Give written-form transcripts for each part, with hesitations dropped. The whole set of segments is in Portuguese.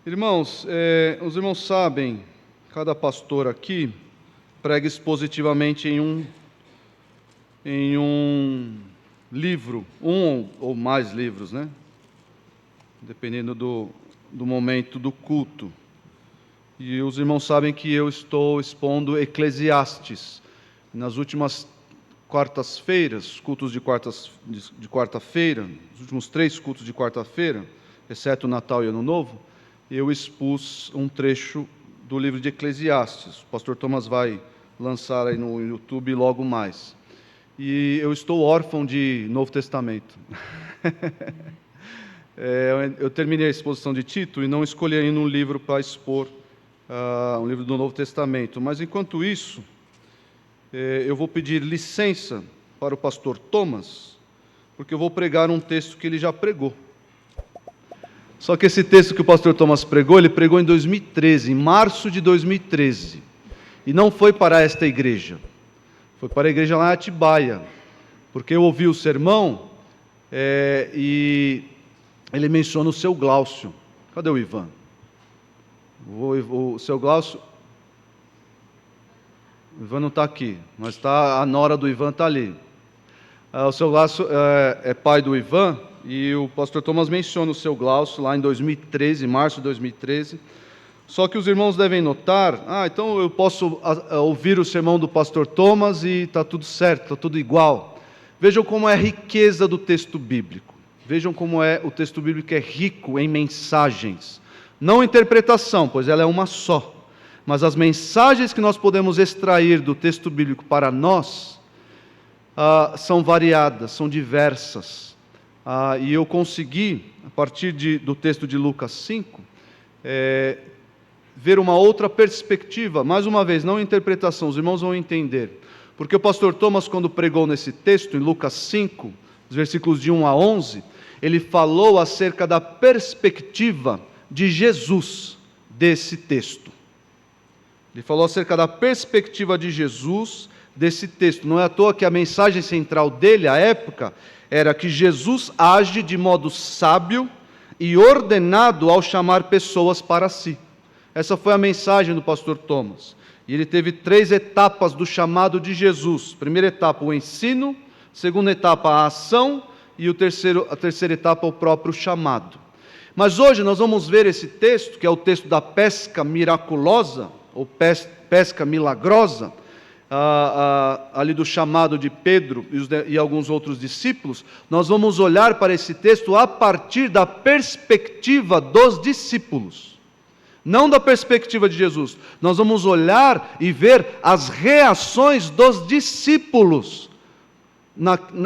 Irmãos, os irmãos sabem, cada pastor aqui prega expositivamente em um livro, um ou mais livros, né? Dependendo do momento do culto. E os irmãos sabem que eu estou expondo Eclesiastes. Nas últimas quartas-feiras, cultos de quarta-feira, os últimos 3 cultos de quarta-feira, exceto o Natal e Ano Novo, eu expus um trecho do livro de Eclesiastes. O pastor Thomas vai lançar aí no YouTube logo mais. E eu estou órfão de Novo Testamento. Eu terminei a exposição de Tito e não escolhi ainda um livro para expor, um livro do Novo Testamento. Mas, enquanto isso, eu vou pedir licença para o pastor Thomas, porque eu vou pregar um texto que ele já pregou. Só que esse texto que o pastor Thomas pregou, ele pregou em 2013, em março de 2013. E não foi para esta igreja. Foi para a igreja lá em Atibaia. Porque eu ouvi o sermão e ele menciona o seu Glaucio. Cadê o Ivan? O seu Glaucio... O Ivan não está aqui, mas a nora do Ivan está ali. O seu Glaucio é pai do Ivan, e o pastor Thomas menciona o seu Glaucio lá em 2013, março de 2013. Só que os irmãos devem notar, então eu posso ouvir o sermão do pastor Thomas e está tudo certo, está tudo igual. Vejam como é a riqueza do texto bíblico. Vejam como o texto bíblico é rico em mensagens. Não interpretação, pois ela é uma só. Mas as mensagens que nós podemos extrair do texto bíblico para nós são variadas, são diversas. E eu consegui, a partir do texto de Lucas 5, ver uma outra perspectiva. Mais uma vez, não interpretação, os irmãos vão entender. Porque o pastor Thomas, quando pregou nesse texto, em Lucas 5, os versículos de 1 a 11, ele falou acerca da perspectiva de Jesus desse texto. Ele falou acerca da perspectiva de Jesus desse texto. Não é à toa que a mensagem central dele, à época, era que Jesus age de modo sábio e ordenado ao chamar pessoas para si. Essa foi a mensagem do pastor Thomas. E ele teve 3 etapas do chamado de Jesus. Primeira etapa, o ensino. Segunda etapa, a ação. E a terceira etapa, o próprio chamado. Mas hoje nós vamos ver esse texto, que é o texto da pesca miraculosa, ou pesca milagrosa, ali do chamado de Pedro e alguns outros discípulos. Nós vamos olhar para esse texto a partir da perspectiva dos discípulos, não da perspectiva de Jesus. Nós vamos olhar e ver as reações dos discípulos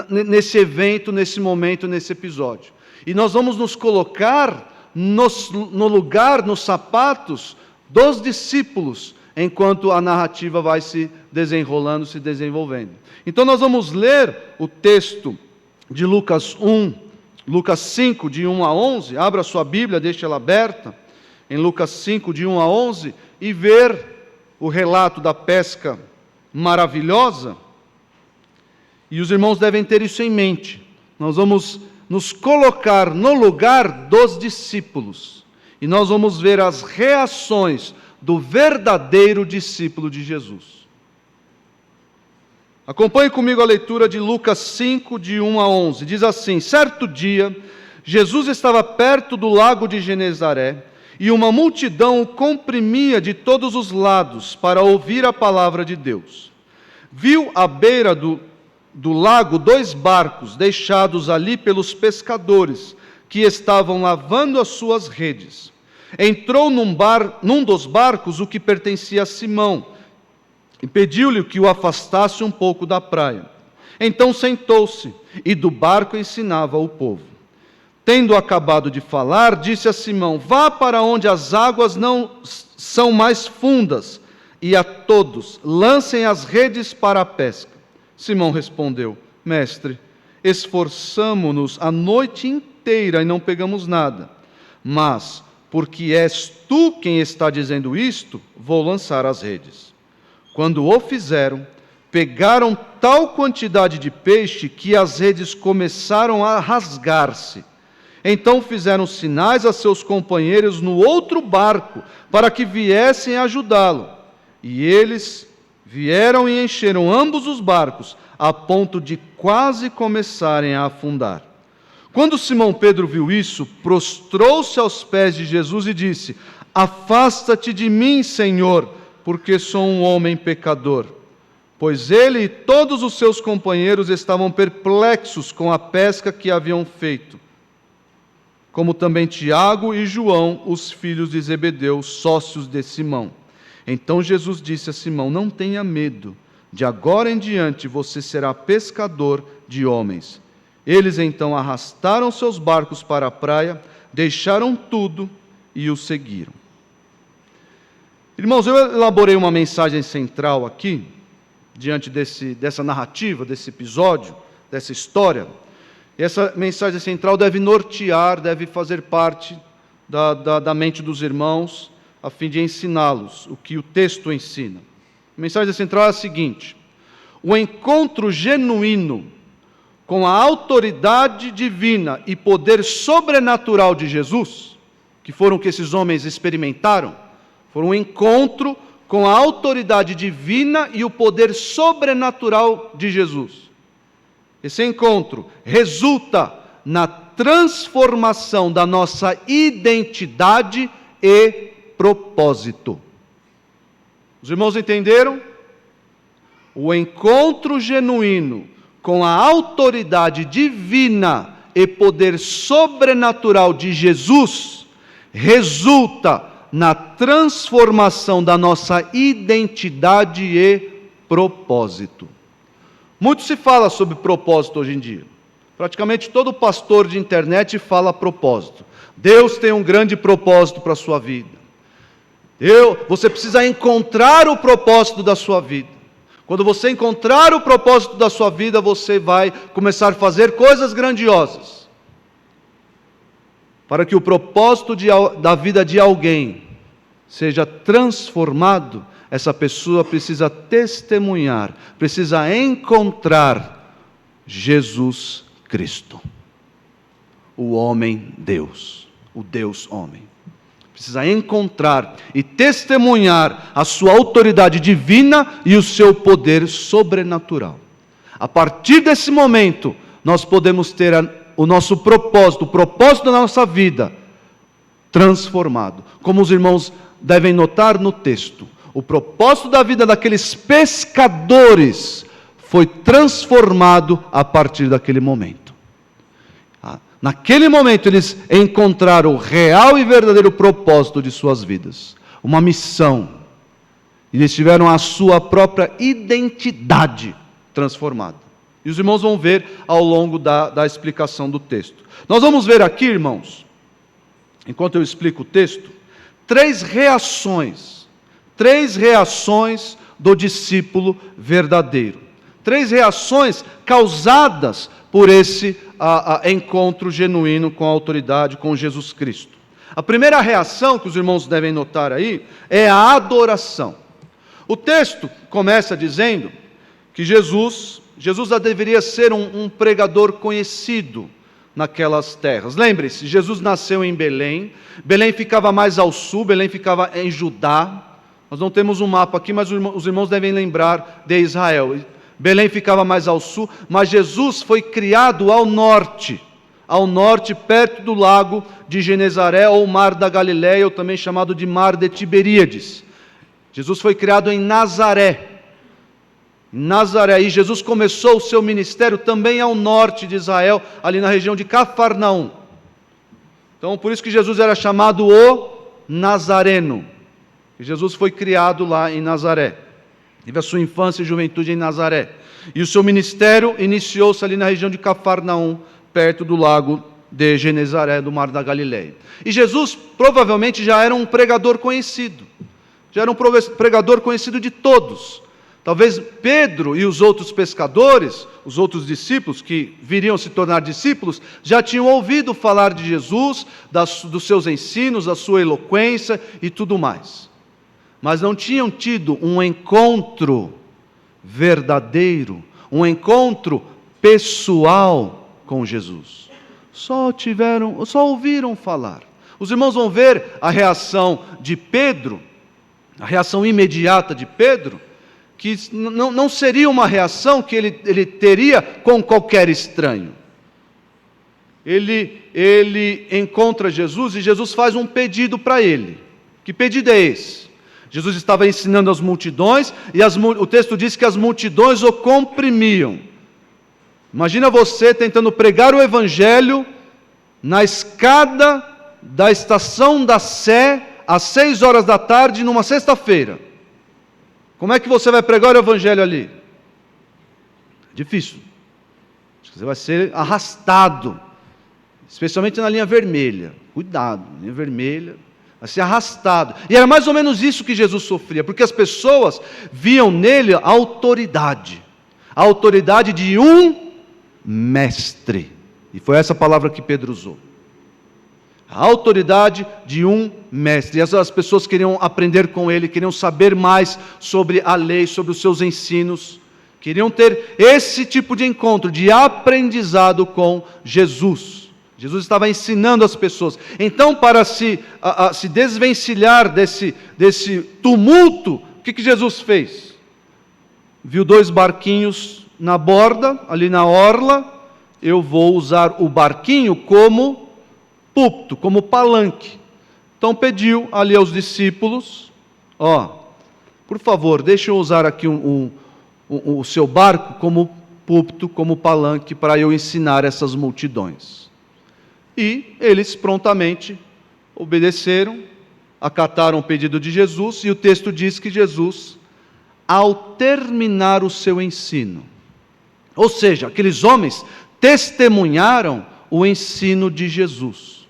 nesse evento, nesse momento, nesse episódio. E nós vamos nos colocar no lugar, nos sapatos dos discípulos, enquanto a narrativa vai se desenrolando, se desenvolvendo. Então nós vamos ler o texto de Lucas 5, de 1 a 11, abra sua Bíblia, deixe ela aberta, em Lucas 5, de 1 a 11, e ver o relato da pesca maravilhosa. E os irmãos devem ter isso em mente. Nós vamos nos colocar no lugar dos discípulos, e nós vamos ver as reações do verdadeiro discípulo de Jesus. Acompanhe comigo a leitura de Lucas 5, de 1 a 11. Diz assim: certo dia, Jesus estava perto do lago de Genezaré, e uma multidão o comprimia de todos os lados para ouvir a palavra de Deus. Viu à beira do lago 2 barcos deixados ali pelos pescadores, que estavam lavando as suas redes. Entrou num dos barcos o que pertencia a Simão, e pediu-lhe que o afastasse um pouco da praia. Então sentou-se, e do barco ensinava o povo. Tendo acabado de falar, disse a Simão: vá para onde as águas não são mais fundas, e a todos lancem as redes para a pesca. Simão respondeu: mestre, esforçamo-nos a noite inteira e não pegamos nada, mas porque és tu quem está dizendo isto, vou lançar as redes. Quando o fizeram, pegaram tal quantidade de peixe que as redes começaram a rasgar-se. Então fizeram sinais a seus companheiros no outro barco, para que viessem ajudá-lo. E eles vieram e encheram ambos os barcos, a ponto de quase começarem a afundar. Quando Simão Pedro viu isso, prostrou-se aos pés de Jesus e disse: Afasta-te de mim, Senhor, porque sou um homem pecador. Pois ele e todos os seus companheiros estavam perplexos com a pesca que haviam feito, como também Tiago e João, os filhos de Zebedeu, sócios de Simão. Então Jesus disse a Simão: Não tenha medo, de agora em diante você será pescador de homens. Eles então arrastaram seus barcos para a praia, deixaram tudo e o seguiram. Irmãos, eu elaborei uma mensagem central aqui, diante dessa narrativa, desse episódio, dessa história. Essa mensagem central deve nortear, deve fazer parte da mente dos irmãos, a fim de ensiná-los o que o texto ensina. A mensagem central é a seguinte: o encontro genuíno com a autoridade divina e poder sobrenatural de Jesus, que foram o que esses homens experimentaram, foi um encontro com a autoridade divina e o poder sobrenatural de Jesus. Esse encontro resulta na transformação da nossa identidade e propósito. Os irmãos entenderam? O encontro genuíno com a autoridade divina e poder sobrenatural de Jesus resulta na transformação da nossa identidade e propósito. Muito se fala sobre propósito hoje em dia. Praticamente todo pastor de internet fala propósito. Deus tem um grande propósito para a sua vida. Você precisa encontrar o propósito da sua vida. Quando você encontrar o propósito da sua vida, você vai começar a fazer coisas grandiosas. Para que o propósito da vida de alguém seja transformado, essa pessoa precisa testemunhar, precisa encontrar Jesus Cristo, o homem-Deus, o Deus-homem. Precisa encontrar e testemunhar a sua autoridade divina e o seu poder sobrenatural. A partir desse momento, nós podemos ter o nosso propósito, o propósito da nossa vida transformado. Como os irmãos devem notar no texto, o propósito da vida daqueles pescadores foi transformado a partir daquele momento. Naquele momento eles encontraram o real e verdadeiro propósito de suas vidas, uma missão. Eles tiveram a sua própria identidade transformada. E os irmãos vão ver ao longo da explicação do texto. Nós vamos ver aqui, irmãos, enquanto eu explico o texto, três reações do discípulo verdadeiro. Três reações causadas por esse encontro genuíno com a autoridade, com Jesus Cristo. A primeira reação que os irmãos devem notar aí é a adoração. O texto começa dizendo que Jesus já deveria ser um pregador conhecido naquelas terras. Lembre-se, Jesus nasceu em Belém. Belém ficava mais ao sul, Belém ficava em Judá. Nós não temos um mapa aqui, mas os irmãos devem lembrar de Israel. Belém ficava mais ao sul, mas Jesus foi criado ao norte, perto do lago de Genezaré, ou Mar da Galileia, ou também chamado de Mar de Tiberíades. Jesus foi criado em Nazaré. E Jesus começou o seu ministério também ao norte de Israel, ali na região de Cafarnaum. Então, por isso que Jesus era chamado o Nazareno. E Jesus foi criado lá em Nazaré. Teve a sua infância e juventude em Nazaré. E o seu ministério iniciou-se ali na região de Cafarnaum, perto do lago de Genezaré, do Mar da Galileia. E Jesus provavelmente já era um pregador conhecido. Já era um pregador conhecido de todos. Talvez Pedro e os outros pescadores, os outros discípulos que viriam se tornar discípulos, já tinham ouvido falar de Jesus, dos seus ensinos, da sua eloquência e tudo mais. Mas não tinham tido um encontro verdadeiro, um encontro pessoal com Jesus. só ouviram falar. Os irmãos vão ver a reação de Pedro, a reação imediata de Pedro, que não seria uma reação que ele teria com qualquer estranho. Ele encontra Jesus e Jesus faz um pedido para ele. Que pedido é esse? Jesus estava ensinando as multidões e o texto diz que as multidões o comprimiam. Imagina você tentando pregar o evangelho na escada da estação da Sé às 6 horas da tarde numa sexta-feira. Como é que você vai pregar o evangelho ali? É difícil. Você vai ser arrastado, especialmente na linha vermelha. Cuidado, linha vermelha, vai ser arrastado. E era mais ou menos isso que Jesus sofria, porque as pessoas viam nele a autoridade de um mestre. E foi essa palavra que Pedro usou. A autoridade de um mestre. E as pessoas queriam aprender com ele, queriam saber mais sobre a lei, sobre os seus ensinos. Queriam ter esse tipo de encontro, de aprendizado com Jesus. Jesus estava ensinando as pessoas. Então, para se desvencilhar desse tumulto, o que Jesus fez? Viu 2 barquinhos na borda, ali na orla. Eu vou usar o barquinho como púlpito, como palanque. Então pediu ali aos discípulos, por favor, deixem eu usar aqui o seu barco como púlpito, como palanque, para eu ensinar essas multidões. E eles prontamente obedeceram, acataram o pedido de Jesus, e o texto diz que Jesus, ao terminar o seu ensino, ou seja, aqueles homens testemunharam o ensino de Jesus.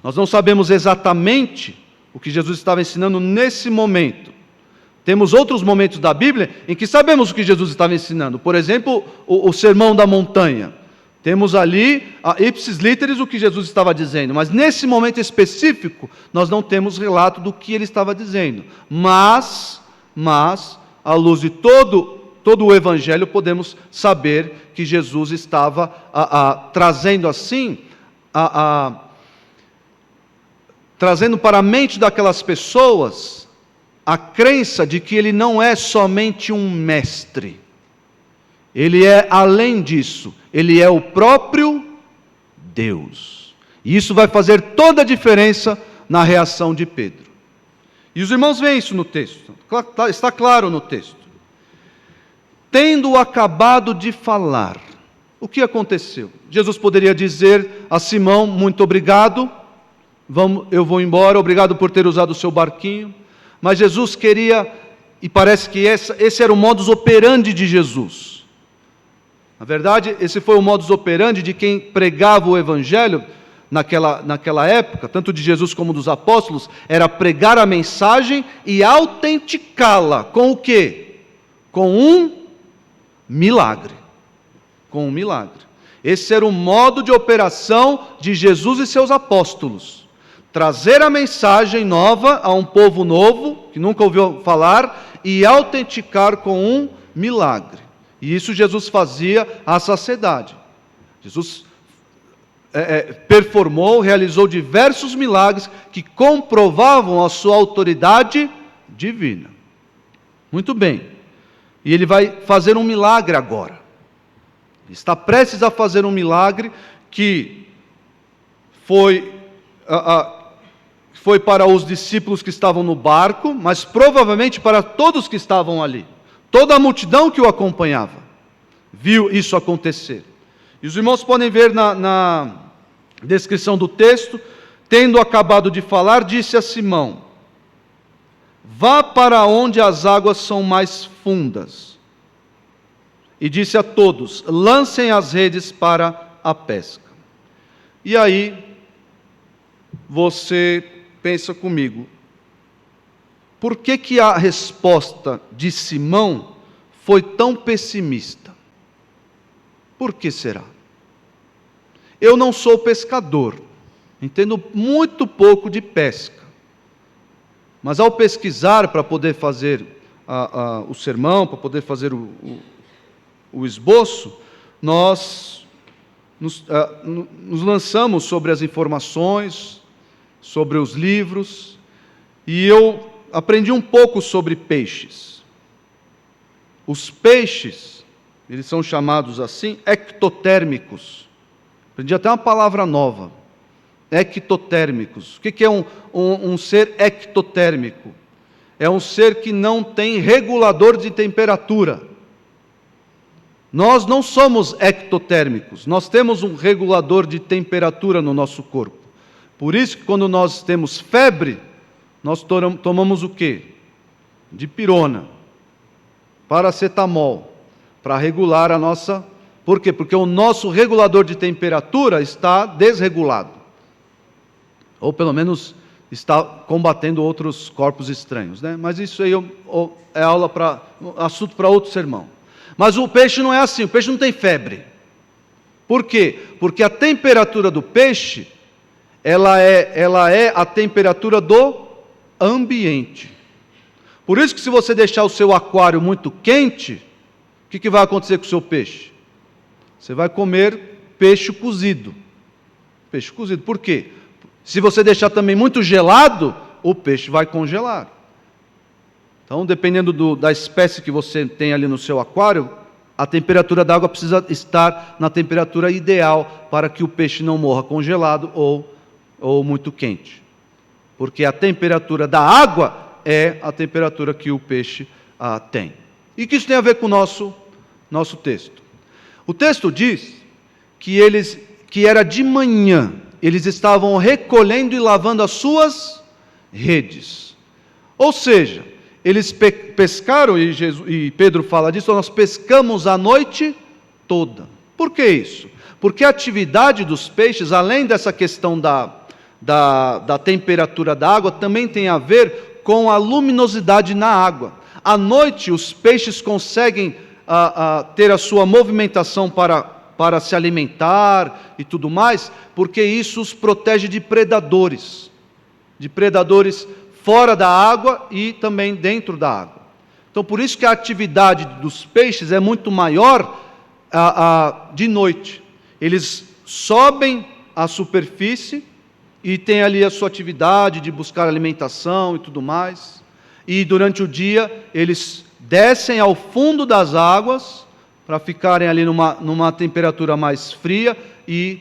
Nós não sabemos exatamente o que Jesus estava ensinando nesse momento. Temos outros momentos da Bíblia em que sabemos o que Jesus estava ensinando. Por exemplo, o Sermão da Montanha. Temos ali, ipsis literis, o que Jesus estava dizendo. Mas nesse momento específico, nós não temos relato do que ele estava dizendo. Mas à luz de todo o Evangelho, podemos saber que Jesus estava trazendo assim, trazendo para a mente daquelas pessoas a crença de que ele não é somente um mestre. Ele é além disso, ele é o próprio Deus. E isso vai fazer toda a diferença na reação de Pedro. E os irmãos veem isso no texto, está claro no texto. Tendo acabado de falar, o que aconteceu? Jesus poderia dizer a Simão: muito obrigado, eu vou embora, obrigado por ter usado o seu barquinho. Mas Jesus queria, e parece que esse era o modus operandi de Jesus. Na verdade, esse foi o modus operandi de quem pregava o Evangelho naquela época, tanto de Jesus como dos apóstolos, era pregar a mensagem e autenticá-la com o quê? Com um milagre. Com um milagre. Esse era o modo de operação de Jesus e seus apóstolos. Trazer a mensagem nova a um povo novo, que nunca ouviu falar, e autenticar com um milagre. E isso Jesus fazia à saciedade. Jesus performou, realizou diversos milagres que comprovavam a sua autoridade divina. Muito bem. E ele vai fazer um milagre agora. Está prestes a fazer um milagre que foi para os discípulos que estavam no barco, mas provavelmente para todos que estavam ali. Toda a multidão que o acompanhava viu isso acontecer. E os irmãos podem ver na descrição do texto: tendo acabado de falar, disse a Simão: vá para onde as águas são mais fundas. E disse a todos: lancem as redes para a pesca. E aí, você pensa comigo, por que a resposta de Simão foi tão pessimista? Por que será? Eu não sou pescador, entendo muito pouco de pesca. Mas ao pesquisar para poder fazer o sermão, para poder fazer o esboço, nós nos lançamos sobre as informações, sobre os livros, e eu aprendi um pouco sobre peixes. Os peixes, eles são chamados assim, ectotérmicos. Aprendi até uma palavra nova, ectotérmicos. O que é um ser ectotérmico? É um ser que não tem regulador de temperatura. Nós não somos ectotérmicos, nós temos um regulador de temperatura no nosso corpo. Por isso que quando nós temos febre, nós tomamos o quê? Dipirona, paracetamol, para regular a nossa... Por quê? Porque o nosso regulador de temperatura está desregulado. Ou pelo menos está combatendo outros corpos estranhos, né? Mas isso aí é assunto para outro sermão. Mas o peixe não é assim, o peixe não tem febre. Por quê? Porque a temperatura do peixe, ela é a temperatura do ambiente. Por isso que se você deixar o seu aquário muito quente, o que vai acontecer com o seu peixe? Você vai comer peixe cozido. Peixe cozido, por quê? Se você deixar também muito gelado, o peixe vai congelar. Então, dependendo da espécie que você tem ali no seu aquário, a temperatura da água precisa estar na temperatura ideal para que o peixe não morra congelado ou muito quente. Porque a temperatura da água é a temperatura que o peixe tem. E que isso tem a ver com o nosso texto. O texto diz que era de manhã, eles estavam recolhendo e lavando as suas redes. Ou seja, eles pescaram, e Pedro fala disso, nós pescamos a noite toda. Por que isso? Porque a atividade dos peixes, além dessa questão da temperatura da água, também tem a ver com a luminosidade na água. À noite, os peixes conseguem ter a sua movimentação para se alimentar e tudo mais, porque isso os protege de predadores fora da água e também dentro da água. Então, por isso que a atividade dos peixes é muito maior de noite. Eles sobem à superfície e têm ali a sua atividade de buscar alimentação e tudo mais. E durante o dia, eles descem ao fundo das águas para ficarem ali numa temperatura mais fria e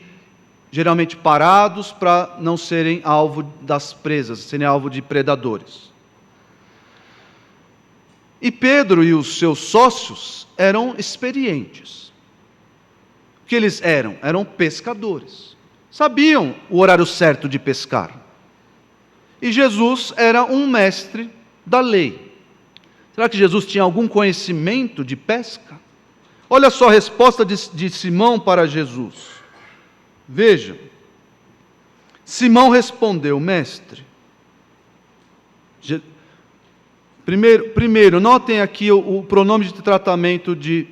geralmente parados para não serem alvo das presas, serem alvo de predadores. E Pedro e os seus sócios eram experientes. O que eles eram? Eram pescadores. Sabiam o horário certo de pescar. E Jesus era um mestre da lei. Será que Jesus tinha algum conhecimento de pesca? Olha só a resposta de Simão para Jesus. Veja, Simão respondeu: mestre. Primeiro, notem aqui o pronome de tratamento de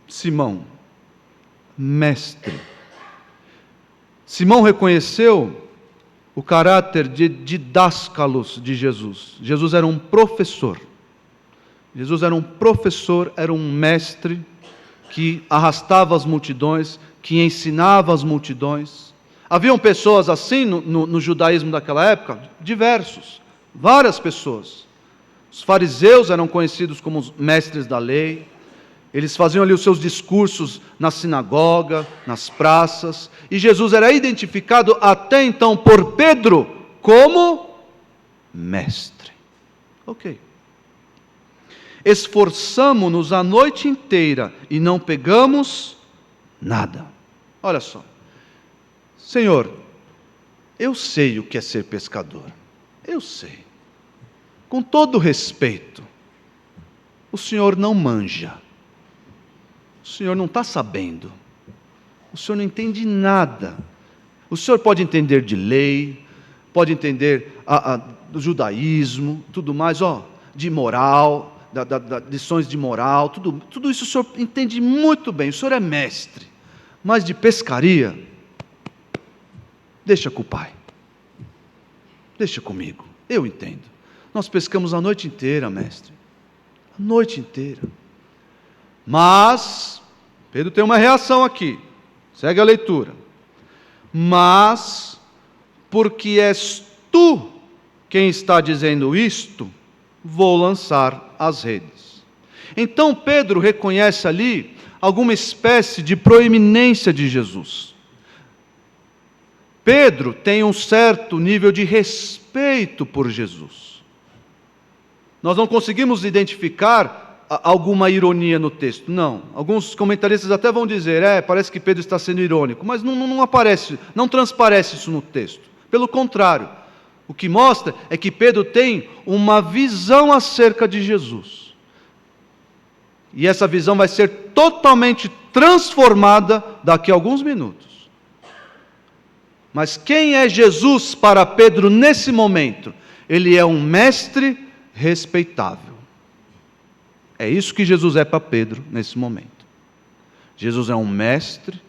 Simão. Mestre. Simão reconheceu o caráter de didáscalos de Jesus. Jesus era um professor. Jesus era um professor, era um mestre que arrastava as multidões, que ensinava as multidões. Haviam pessoas assim no judaísmo daquela época? Diversos, várias pessoas. Os fariseus eram conhecidos como os mestres da lei. Eles faziam ali os seus discursos na sinagoga, nas praças. E Jesus era identificado até então por Pedro como mestre. Ok. Esforçamo-nos a noite inteira e não pegamos nada. Olha só. Senhor, eu sei o que é ser pescador. Eu sei. Com todo respeito, o Senhor não manja. O Senhor não está sabendo. O Senhor não entende nada. O Senhor pode entender de lei, pode entender do judaísmo, tudo mais, de moral, lições de moral, tudo isso o Senhor entende muito bem. O Senhor é mestre. Mas de pescaria, deixa com o Pai. Deixa comigo. Eu entendo. Nós pescamos a noite inteira, mestre. A noite inteira. Mas Pedro tem uma reação aqui. Segue a leitura. Mas, porque és tu quem está dizendo isto, vou lançar as redes. Então Pedro reconhece ali alguma espécie de proeminência de Jesus. Pedro tem um certo nível de respeito por Jesus. Nós não conseguimos identificar alguma ironia no texto, não. Alguns comentaristas até vão dizer, parece que Pedro está sendo irônico, mas não aparece, não transparece isso no texto. Pelo contrário, o que mostra é que Pedro tem uma visão acerca de Jesus. E essa visão vai ser totalmente transformada daqui a alguns minutos. Mas quem é Jesus para Pedro nesse momento? Ele é um mestre respeitável. É isso que Jesus é para Pedro nesse momento. Jesus é um mestre,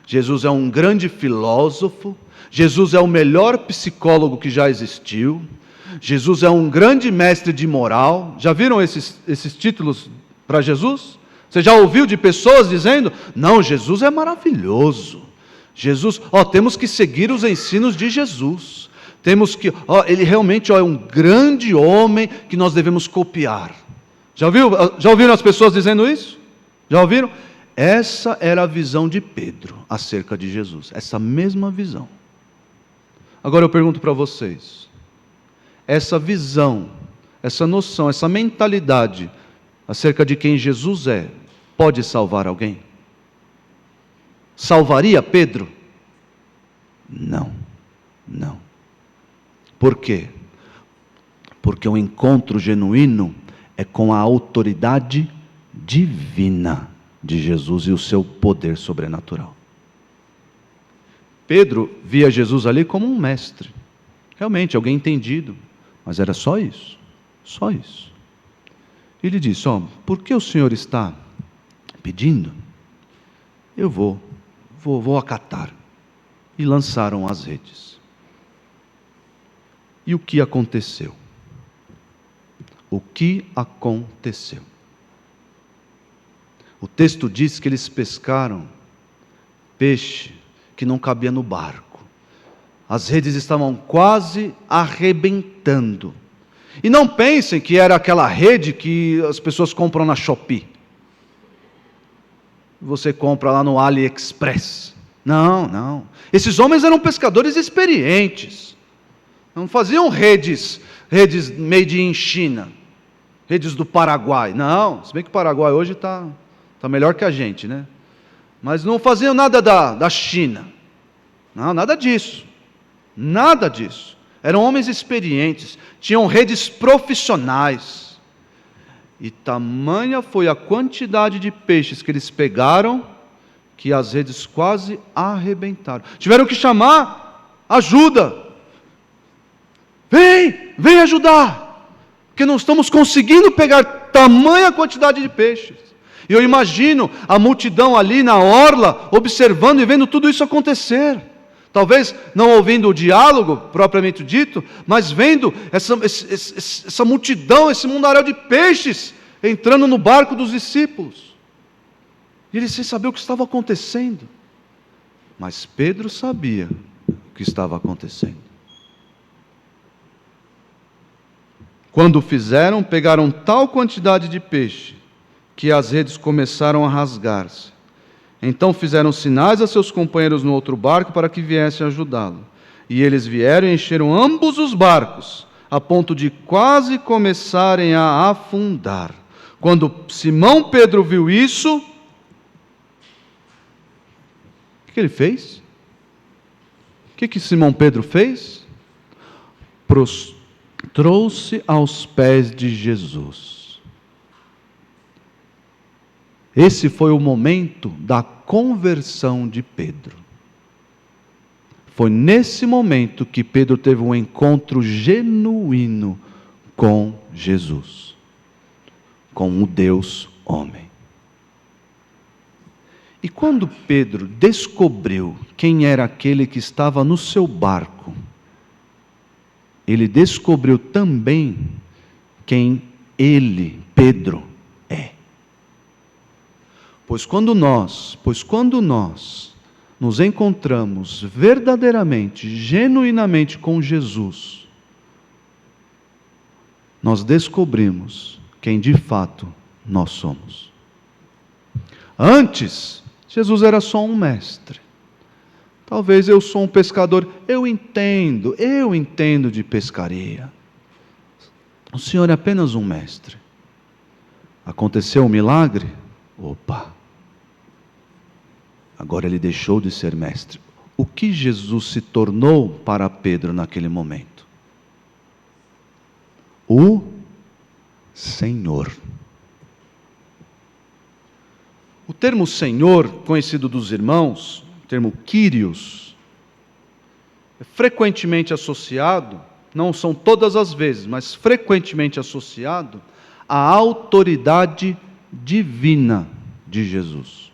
Jesus é um grande filósofo, Jesus é o melhor psicólogo que já existiu, Jesus é um grande mestre de moral. Já viram esses títulos para Jesus? Você já ouviu de pessoas dizendo, não, Jesus é maravilhoso. Jesus, temos que seguir os ensinos de Jesus. Ele realmente é um grande homem que nós devemos copiar. Já ouviram as pessoas dizendo isso? Já ouviram? Essa era a visão de Pedro acerca de Jesus, essa mesma visão. Agora eu pergunto para vocês, essa visão, essa noção, essa mentalidade acerca de quem Jesus é, pode salvar alguém? Salvaria Pedro? Não. Por quê? Porque o encontro genuíno é com a autoridade divina de Jesus e o seu poder sobrenatural. Pedro via Jesus ali como um mestre, realmente alguém entendido, mas era só isso. Ele disse, por que o Senhor está pedindo? Eu vou acatar. E lançaram as redes. E o que aconteceu? O texto diz que eles pescaram peixe que não cabia no barco. As redes estavam quase arrebentando. E não pensem que era aquela rede que as pessoas compram na Shopee. Você compra lá no AliExpress. Não. Esses homens eram pescadores experientes. Não faziam redes made in China. Redes do Paraguai. Não, se bem que o Paraguai hoje está melhor que a gente, né? Mas não faziam nada da China. Não, nada disso. Eram homens experientes. Tinham redes profissionais. E tamanha foi a quantidade de peixes que eles pegaram, que as redes quase arrebentaram. Tiveram que chamar ajuda. Vem ajudar, porque não estamos conseguindo pegar tamanha quantidade de peixes. E eu imagino a multidão ali na orla, observando e vendo tudo isso acontecer. Talvez não ouvindo o diálogo propriamente dito, mas vendo essa multidão, esse mundaréu de peixes entrando no barco dos discípulos. E eles sem saber o que estava acontecendo. Mas Pedro sabia o que estava acontecendo. Quando o fizeram, pegaram tal quantidade de peixe, que as redes começaram a rasgar-se. Então fizeram sinais a seus companheiros no outro barco para que viessem ajudá-lo. E eles vieram e encheram ambos os barcos, a ponto de quase começarem a afundar. Quando Simão Pedro viu isso, o que ele fez? O que Simão Pedro fez? Prostrou-se aos pés de Jesus. Esse foi o momento da conversão de Pedro. Foi nesse momento que Pedro teve um encontro genuíno com Jesus, com o Deus homem. E quando Pedro descobriu quem era aquele que estava no seu barco, ele descobriu também quem ele, Pedro, é. Pois quando nós nos encontramos verdadeiramente, genuinamente com Jesus, nós descobrimos quem de fato nós somos. Antes, Jesus era só um mestre. Talvez eu sou um pescador, eu entendo de pescaria. O Senhor é apenas um mestre. Aconteceu um milagre? Opa! Agora ele deixou de ser mestre. O que Jesus se tornou para Pedro naquele momento? O Senhor. O termo Senhor, conhecido dos irmãos, o termo Kyrios, é frequentemente associado, não são todas as vezes, mas frequentemente associado à autoridade divina de Jesus.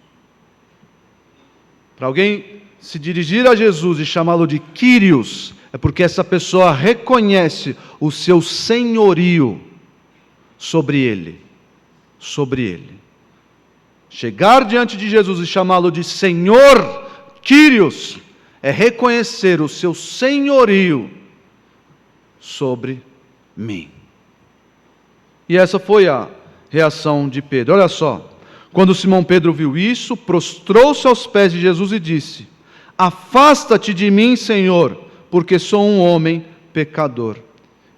Para alguém se dirigir a Jesus e chamá-lo de Kyrios, é porque essa pessoa reconhece o seu senhorio sobre ele. Chegar diante de Jesus e chamá-lo de Senhor, Kyrios, é reconhecer o seu senhorio sobre mim. E essa foi a reação de Pedro. Olha só, quando Simão Pedro viu isso, prostrou-se aos pés de Jesus e disse: afasta-te de mim, Senhor, porque sou um homem pecador.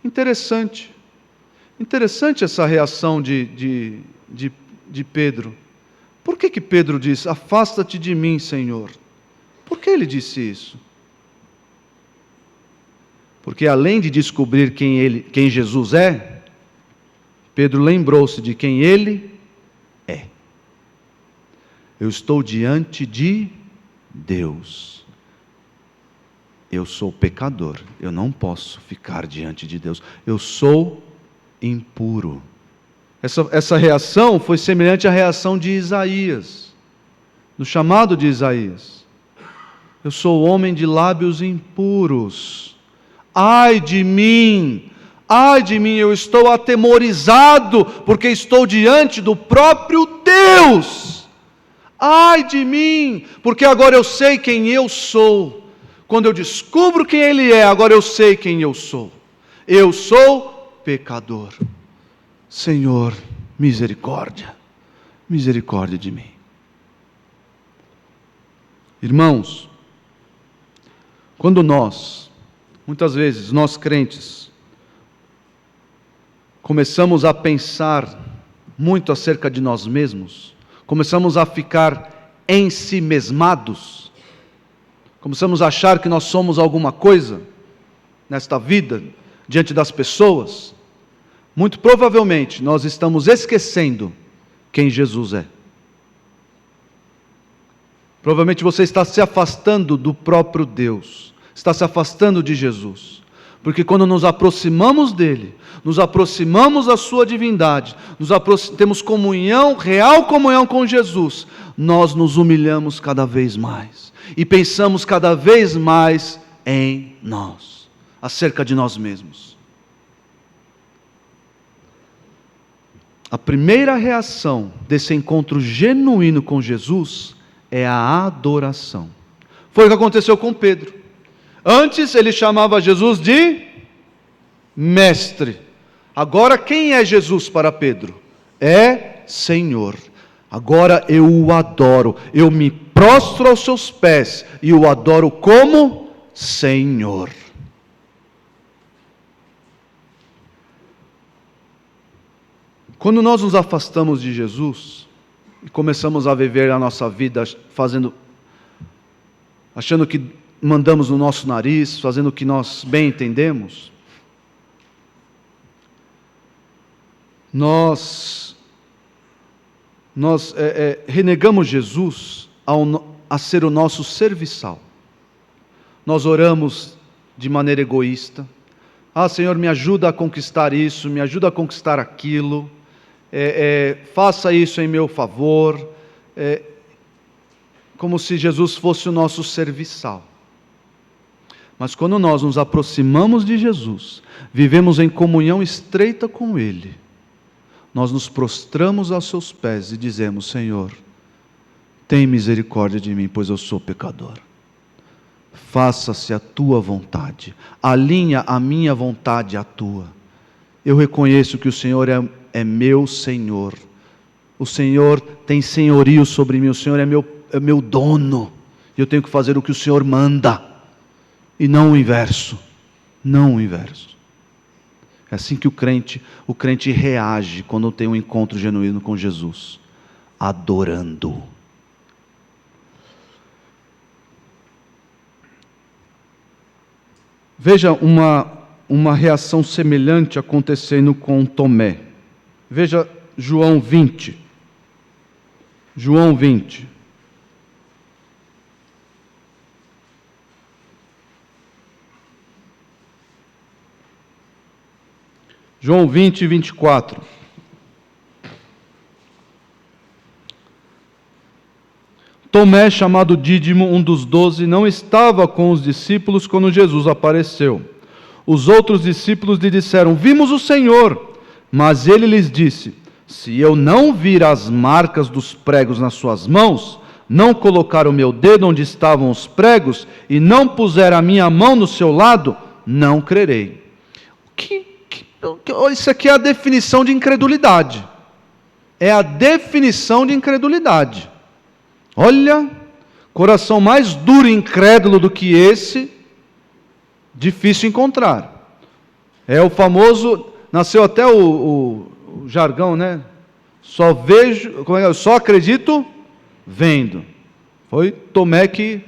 Interessante essa reação de Pedro. Por que Pedro diz, afasta-te de mim, Senhor? Por que ele disse isso? Porque além de descobrir quem Jesus é, Pedro lembrou-se de quem ele é. Eu estou diante de Deus. Eu sou pecador. Eu não posso ficar diante de Deus. Eu sou impuro. Essa reação foi semelhante à reação de Isaías, no chamado de Isaías. Eu sou homem de lábios impuros. Ai de mim, eu estou atemorizado, porque estou diante do próprio Deus. Ai de mim, porque agora eu sei quem eu sou. Quando eu descubro quem Ele é, agora eu sei quem eu sou. Eu sou pecador. Senhor, misericórdia de mim. Irmãos, quando muitas vezes nós crentes, começamos a pensar muito acerca de nós mesmos, começamos a ficar ensimesmados, começamos a achar que nós somos alguma coisa nesta vida, diante das pessoas, muito provavelmente nós estamos esquecendo quem Jesus é. Provavelmente você está se afastando do próprio Deus, está se afastando de Jesus, porque quando nos aproximamos dele, nos aproximamos da sua divindade, temos real comunhão com Jesus, nós nos humilhamos cada vez mais, e pensamos cada vez mais em nós, acerca de nós mesmos. A primeira reação desse encontro genuíno com Jesus é a adoração. Foi o que aconteceu com Pedro. Antes ele chamava Jesus de mestre. Agora quem é Jesus para Pedro? É Senhor. Agora eu o adoro. Eu me prostro aos seus pés e o adoro como Senhor. Quando nós nos afastamos de Jesus e começamos a viver a nossa vida achando que mandamos no nosso nariz, fazendo o que nós bem entendemos, nós renegamos Jesus a ser o nosso serviçal. Nós oramos de maneira egoísta. Senhor, me ajuda a conquistar isso, me ajuda a conquistar aquilo. Faça isso em meu favor, como se Jesus fosse o nosso serviçal. Mas quando nós nos aproximamos de Jesus, vivemos em comunhão estreita com Ele, nós nos prostramos aos seus pés e dizemos: Senhor, tem misericórdia de mim, pois eu sou pecador. Faça-se a tua vontade, alinha a minha vontade à tua. Eu reconheço que o Senhor é meu Senhor. O Senhor tem senhorio sobre mim, o Senhor é meu dono. Eu tenho que fazer o que o Senhor manda, e não o inverso. Não o inverso. É assim que o crente reage quando tem um encontro genuíno com Jesus, adorando. Veja uma reação semelhante acontecendo com Tomé. Veja João 20. João 20. João 20 e 24. Tomé, chamado Dídimo, um dos 12, não estava com os discípulos quando Jesus apareceu. Os outros discípulos lhe disseram: vimos o Senhor. Mas ele lhes disse: se eu não vir as marcas dos pregos nas suas mãos, não colocar o meu dedo onde estavam os pregos, e não puser a minha mão no seu lado, não crerei. Isso aqui é a definição de incredulidade. É a definição de incredulidade. Olha, coração mais duro e incrédulo do que esse, difícil encontrar. É o famoso, nasceu até o jargão, né? Só vejo, só acredito vendo. Foi Tomé que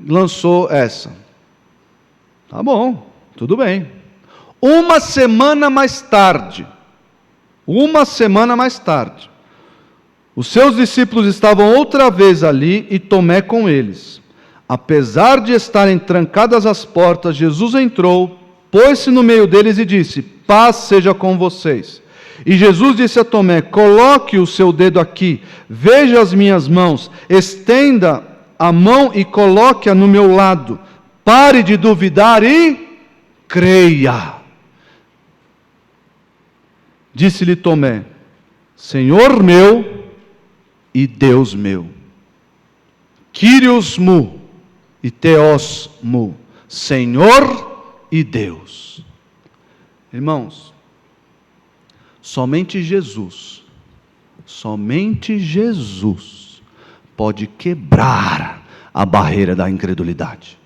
lançou essa. Tá bom, tudo bem. Uma semana mais tarde, os seus discípulos estavam outra vez ali e Tomé com eles. Apesar de estarem trancadas as portas, Jesus entrou, pôs-se no meio deles e disse: paz seja com vocês. E Jesus disse a Tomé: coloque o seu dedo aqui, veja as minhas mãos, estenda a mão e coloque-a no meu lado. Pare de duvidar e creia. Disse-lhe Tomé: Senhor meu e Deus meu. Kyrios mu e Theos mu. Senhor e Deus. Irmãos, somente Jesus pode quebrar a barreira da incredulidade.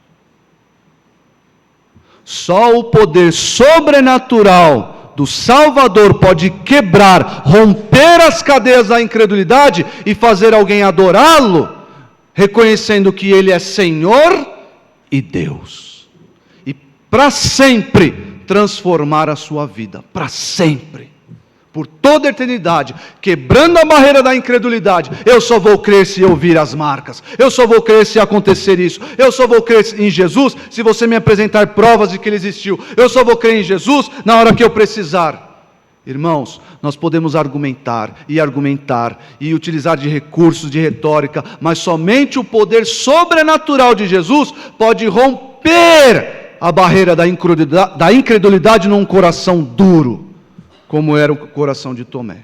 Só o poder sobrenatural do Salvador pode quebrar, romper as cadeias da incredulidade e fazer alguém adorá-lo, reconhecendo que Ele é Senhor e Deus. E para sempre transformar a sua vida, para sempre. Por toda a eternidade, quebrando a barreira da incredulidade. Eu só vou crer se eu vir as marcas. Eu só vou crer se acontecer isso. Eu só vou crer em Jesus se você me apresentar provas de que Ele existiu. Eu só vou crer em Jesus na hora que eu precisar. Irmãos, nós podemos argumentar e utilizar de recursos, de retórica, mas somente o poder sobrenatural de Jesus pode romper a barreira da incredulidade num coração duro, como era o coração de Tomé,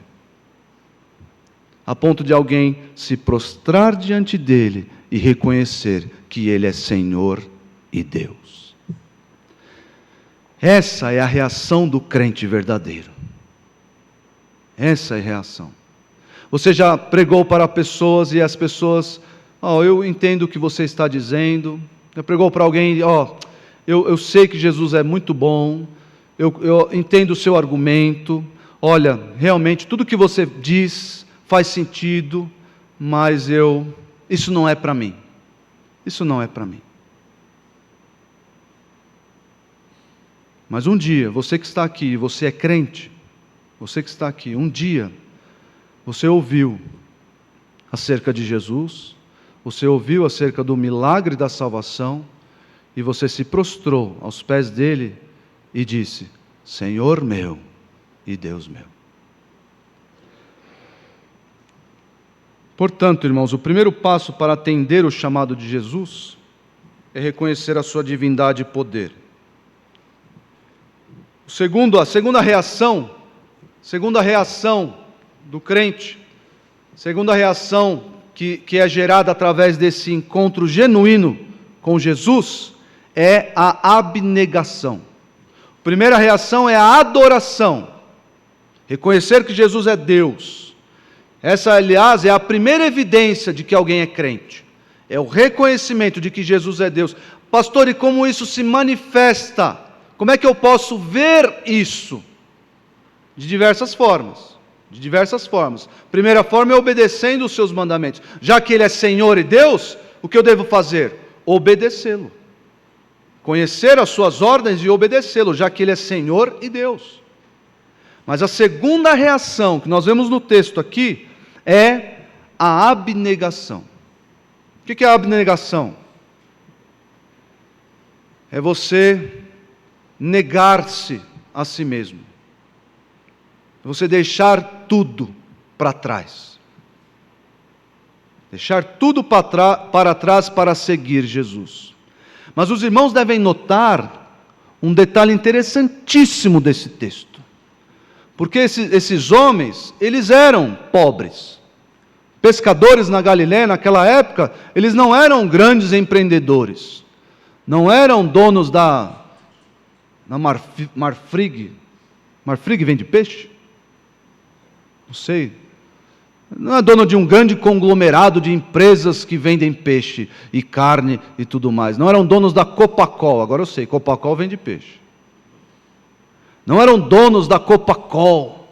a ponto de alguém se prostrar diante dele e reconhecer que ele é Senhor e Deus. Essa é a reação do crente verdadeiro. Essa é a reação. Você já pregou para pessoas e as pessoas: eu entendo o que você está dizendo. Já pregou para alguém: eu sei que Jesus é muito bom. Eu entendo o seu argumento, olha, realmente tudo que você diz faz sentido, mas isso não é para mim, isso não é para mim. Mas um dia, você que está aqui, você é crente, você que está aqui, um dia, você ouviu acerca de Jesus, você ouviu acerca do milagre da salvação, e você se prostrou aos pés dele, e disse: Senhor meu e Deus meu. Portanto, irmãos, o primeiro passo para atender o chamado de Jesus é reconhecer a sua divindade e poder. A segunda reação do crente, segunda reação que é gerada através desse encontro genuíno com Jesus é a abnegação. A primeira reação é a adoração. Reconhecer que Jesus é Deus. Essa, aliás, é a primeira evidência de que alguém é crente. É o reconhecimento de que Jesus é Deus. Pastor, e como isso se manifesta? Como é que eu posso ver isso? De diversas formas. De diversas formas. Primeira forma é obedecendo os seus mandamentos. Já que Ele é Senhor e Deus, o que eu devo fazer? Obedecê-lo. Conhecer as suas ordens e obedecê-lo, já que Ele é Senhor e Deus. Mas a segunda reação que nós vemos no texto aqui é a abnegação. O que é a abnegação? É você negar-se a si mesmo. É você deixar tudo para trás. Deixar tudo para trás para seguir Jesus. Mas os irmãos devem notar um detalhe interessantíssimo desse texto. Porque esses homens, eles eram pobres. Pescadores na Galiléia, naquela época, eles não eram grandes empreendedores. Não eram donos da Marfrig. Marfrig vende peixe? Não sei. Não é dono de um grande conglomerado de empresas que vendem peixe e carne e tudo mais. Não eram donos da Copacol. Agora eu sei, Copacol vende peixe. Não eram donos da Copacol.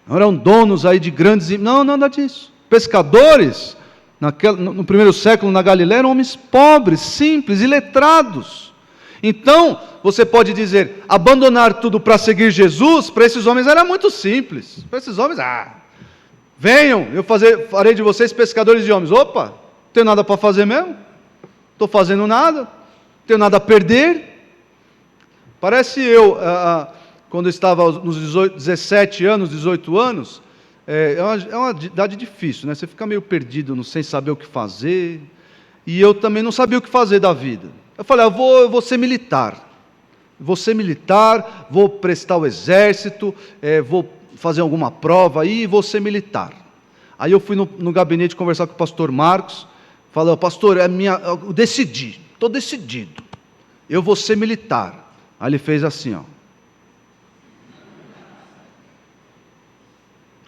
Não eram donos aí de grandes... Não, nada disso. Pescadores, no primeiro século na Galiléia, eram homens pobres, simples, iletrados. Então, você pode dizer, abandonar tudo para seguir Jesus, para esses homens era muito simples. Para esses homens, venham, eu farei de vocês pescadores de homens. Opa, não tenho nada para fazer mesmo. Estou fazendo nada, não tenho nada a perder. Parece eu, quando eu estava nos 17 anos, 18 anos, é uma idade difícil, né? Você fica meio perdido, sem saber o que fazer. E eu também não sabia o que fazer da vida. Eu falei, eu vou ser militar. Vou ser militar, vou prestar o exército, vou fazer alguma prova aí e vou ser militar. Aí eu fui no gabinete conversar com o pastor Marcos, falei, pastor, eu decidi, estou decidido, eu vou ser militar. Aí ele fez assim, ó.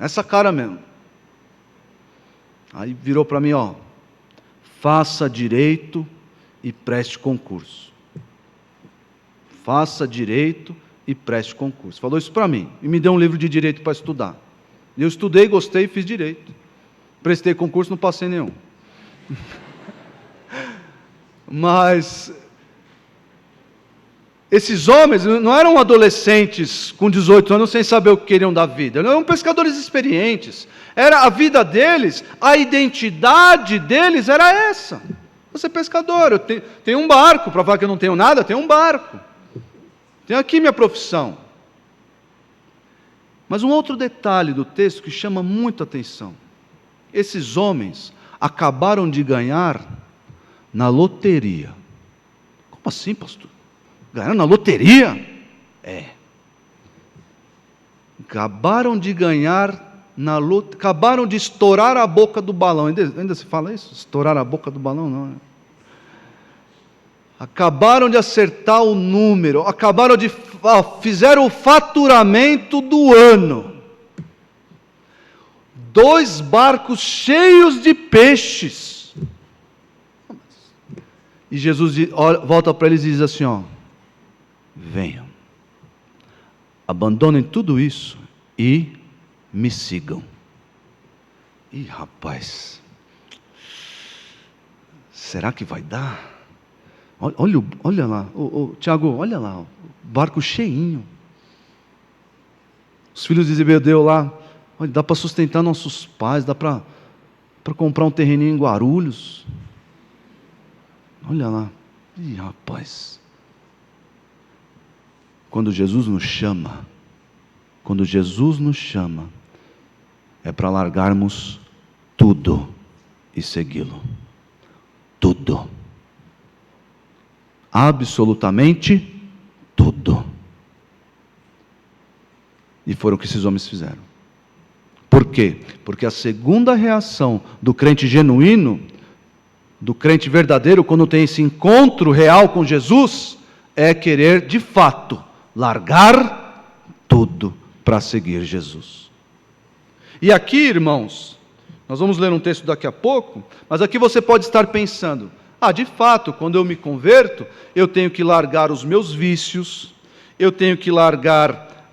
Essa cara mesmo. Aí virou para mim, ó, faça direito e preste concurso. Faça direito e preste concurso. Falou isso para mim. E me deu um livro de direito para estudar. Eu estudei, gostei e fiz direito. Prestei concurso, não passei nenhum. Mas esses homens não eram adolescentes com 18 anos sem saber o que queriam da vida. Eram pescadores experientes. Era a vida deles, a identidade deles era essa. Eu sou pescador, eu tenho um barco. Para falar que eu não tenho nada, eu tenho um barco. Tenho aqui minha profissão. Mas um outro detalhe do texto que chama muito a atenção. Esses homens acabaram de ganhar na loteria. Como assim, pastor? Ganharam na loteria? Acabaram de ganhar na loteria. Acabaram de estourar a boca do balão. Ainda se fala isso? Estourar a boca do balão? Não. Acabaram de acertar o número. Fizeram o faturamento do ano. 2 barcos cheios de peixes. E Jesus volta para eles e diz assim, ó, venham, abandonem tudo isso e me sigam. Ih, rapaz, será que vai dar? Olha lá, Tiago, olha lá, o barco cheinho. Os filhos de Zebedeu lá, olha, dá para sustentar nossos pais, dá para comprar um terreninho em Guarulhos. Olha lá, ih, rapaz. Quando Jesus nos chama, é para largarmos tudo e segui-lo. Tudo. Absolutamente tudo. E foram o que esses homens fizeram. Por quê? Porque a segunda reação do crente genuíno, do crente verdadeiro, quando tem esse encontro real com Jesus, é querer, de fato, largar tudo para seguir Jesus. E aqui, irmãos, nós vamos ler um texto daqui a pouco, mas aqui você pode estar pensando, de fato, quando eu me converto, eu tenho que largar os meus vícios, eu tenho que largar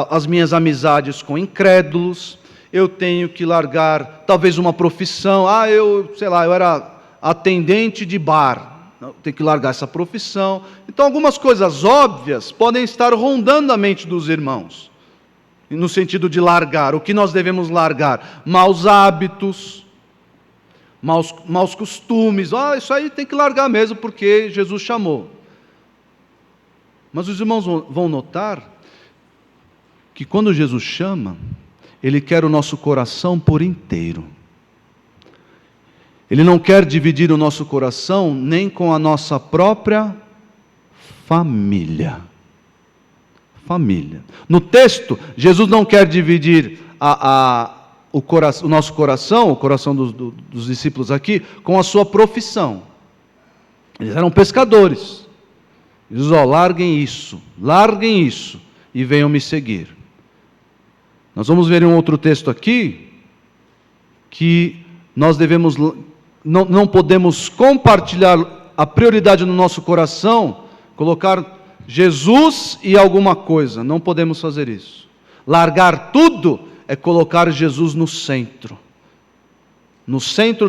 as minhas amizades com incrédulos, eu tenho que largar talvez uma profissão, eu era atendente de bar, eu tenho que largar essa profissão. Então algumas coisas óbvias podem estar rondando a mente dos irmãos, no sentido de largar. O que nós devemos largar? Maus hábitos, maus costumes, isso aí tem que largar mesmo, porque Jesus chamou. Mas os irmãos vão notar que quando Jesus chama, Ele quer o nosso coração por inteiro. Ele não quer dividir o nosso coração nem com a nossa própria família. No texto, Jesus não quer dividir o nosso coração, o coração dos discípulos aqui, com a sua profissão. Eles eram pescadores. Ele diz, larguem isso e venham me seguir. Nós vamos ver em um outro texto aqui, que nós não podemos compartilhar a prioridade no nosso coração, colocar Jesus e alguma coisa, não podemos fazer isso. Largar tudo é colocar Jesus no centro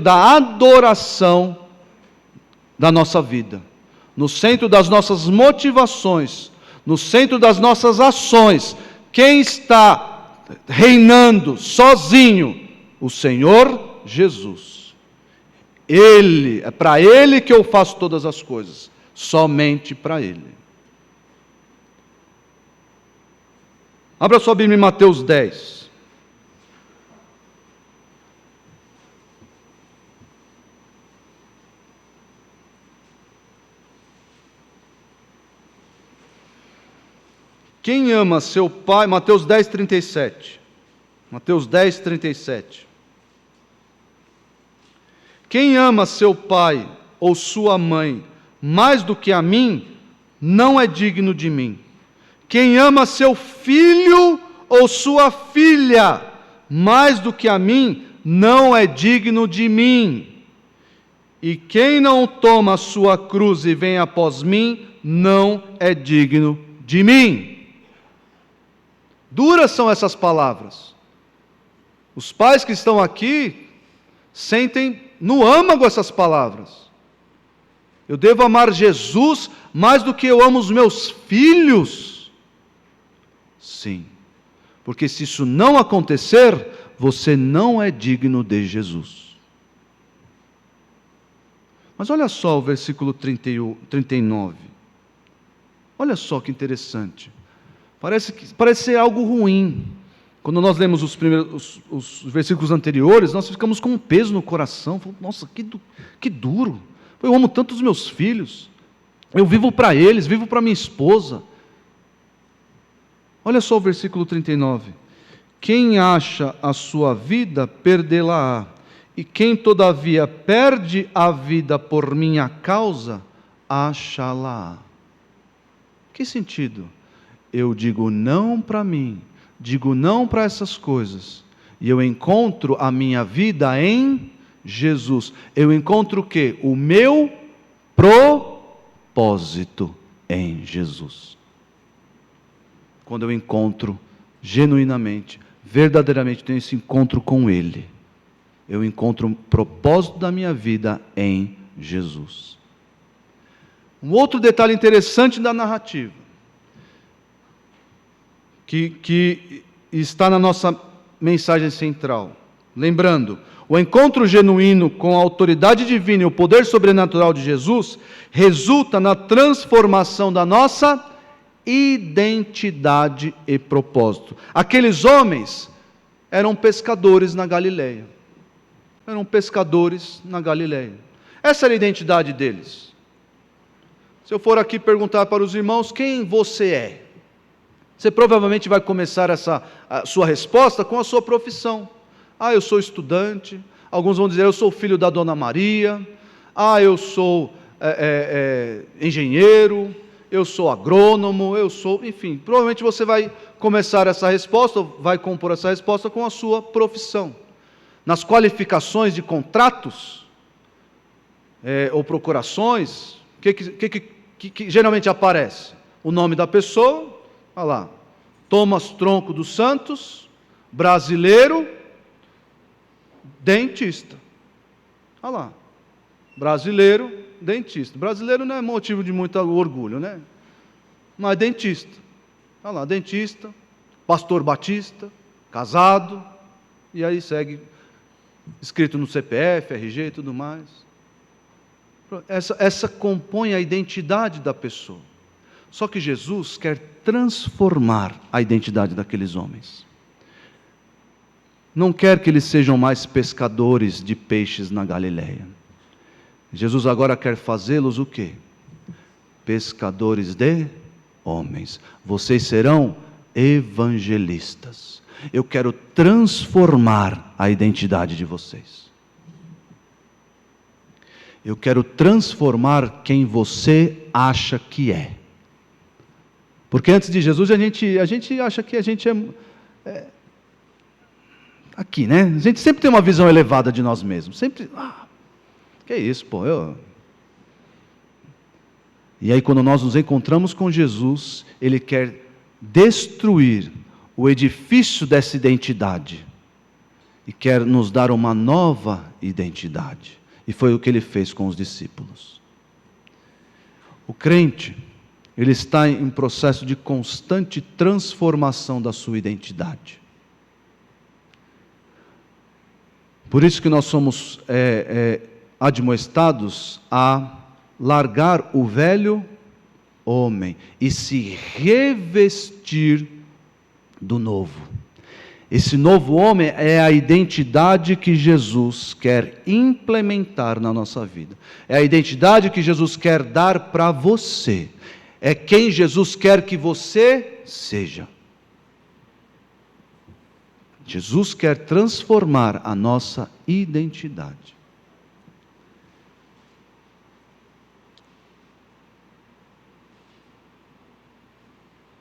da adoração da nossa vida, no centro das nossas motivações, no centro das nossas ações. Quem está reinando sozinho? O Senhor Jesus. É para Ele que eu faço todas as coisas, somente para Ele. Abra sua Bíblia em Mateus 10. Quem ama seu pai, Mateus 10, 37. Mateus 10, 37. Quem ama seu pai ou sua mãe mais do que a mim, não é digno de mim. Quem ama seu filho ou sua filha mais do que a mim, não é digno de mim. E quem não toma a sua cruz e vem após mim, não é digno de mim. Duras são essas palavras. Os pais que estão aqui sentem no âmago essas palavras. Eu devo amar Jesus mais do que eu amo os meus filhos? Sim, porque se isso não acontecer, você não é digno de Jesus. Mas olha só o versículo 39. Olha só que interessante. Parece ser algo ruim. Quando nós lemos os versículos anteriores, nós ficamos com um peso no coração. Nossa, que duro. Eu amo tanto os meus filhos. Eu vivo para eles, vivo para minha esposa. Olha só o versículo 39. Quem acha a sua vida, perdê-la-á. E quem todavia perde a vida por minha causa, achá-la-á. Que sentido? Eu digo não para mim, digo não para essas coisas, e eu encontro a minha vida em Jesus. Eu encontro o quê? O meu propósito em Jesus. Quando eu encontro genuinamente, verdadeiramente, tenho esse encontro com Ele, eu encontro o propósito da minha vida em Jesus. Um outro detalhe interessante da narrativa, que está na nossa mensagem central. Lembrando, o encontro genuíno com a autoridade divina e o poder sobrenatural de Jesus resulta na transformação da nossa identidade e propósito. Aqueles homens eram pescadores na Galileia. Essa era a identidade deles. Se eu for aqui perguntar para os irmãos, quem você é? Você provavelmente vai começar a sua resposta com a sua profissão. Ah, eu sou estudante. Alguns vão dizer, eu sou filho da Dona Maria. Ah, eu sou engenheiro. Eu sou agrônomo. Eu sou... Enfim, provavelmente você vai começar essa resposta, vai compor essa resposta com a sua profissão. Nas qualificações de contratos ou procurações, o que geralmente aparece? O nome da pessoa, olha lá, Thomas Tronco dos Santos, brasileiro, dentista. Olha lá, brasileiro, dentista. Brasileiro não é motivo de muito orgulho, né? Mas dentista. Olha lá, dentista, pastor batista, casado, e aí segue, escrito no CPF, RG e tudo mais. Essa compõe a identidade da pessoa. Só que Jesus quer transformar a identidade daqueles homens. Não quer que eles sejam mais pescadores de peixes na Galileia. Jesus agora quer fazê-los o quê? Pescadores de homens. Vocês serão evangelistas. Eu quero transformar a identidade de vocês. Eu quero transformar quem você acha que é. Porque antes de Jesus a gente acha que a gente é aqui, né? A gente sempre tem uma visão elevada de nós mesmos. Sempre, que isso, pô, E aí quando nós nos encontramos com Jesus, Ele quer destruir o edifício dessa identidade e quer nos dar uma nova identidade. E foi o que Ele fez com os discípulos. O crente, ele está em processo de constante transformação da sua identidade. Por isso que nós somos admoestados a largar o velho homem e se revestir do novo. Esse novo homem é a identidade que Jesus quer implementar na nossa vida. É a identidade que Jesus quer dar para você. É quem Jesus quer que você seja. Jesus quer transformar a nossa identidade.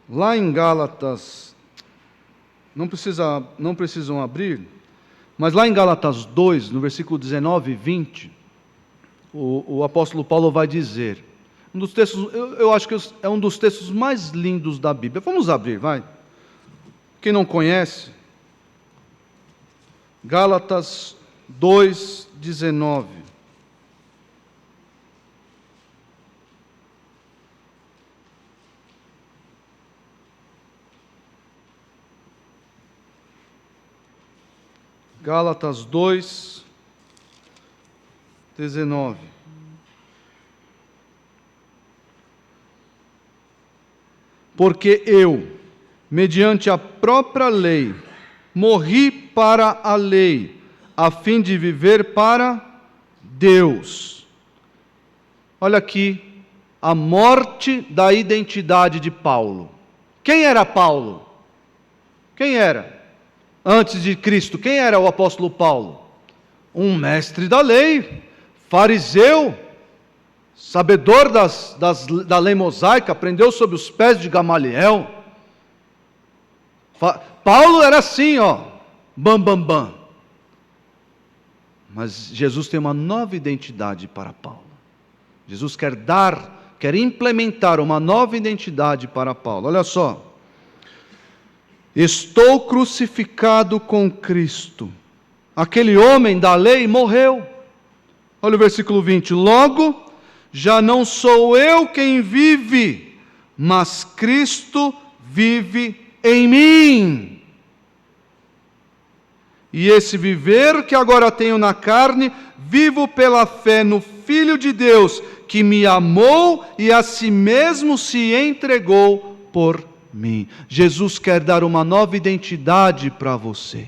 Lá em Gálatas, não precisam abrir, mas lá em Gálatas 2, no versículo 19 e 20, o apóstolo Paulo vai dizer, um dos textos, eu acho que é um dos textos mais lindos da Bíblia. Vamos abrir, vai. Quem não conhece, Gálatas 2, 19. Gálatas 2, 19. Porque eu, mediante a própria lei, morri para a lei, a fim de viver para Deus. Olha aqui, a morte da identidade de Paulo. Quem era Paulo? Quem era? Antes de Cristo, quem era o apóstolo Paulo? Um mestre da lei, fariseu, sabedor da lei mosaica, aprendeu sob os pés de Gamaliel. Paulo era assim, bam, bam, bam. Mas Jesus tem uma nova identidade para Paulo. Jesus quer implementar uma nova identidade para Paulo. Olha só. Estou crucificado com Cristo. Aquele homem da lei morreu. Olha o versículo 20. Logo, já não sou eu quem vive, mas Cristo vive em mim. E esse viver que agora tenho na carne, vivo pela fé no Filho de Deus, que me amou e a si mesmo se entregou por mim. Jesus quer dar uma nova identidade para você.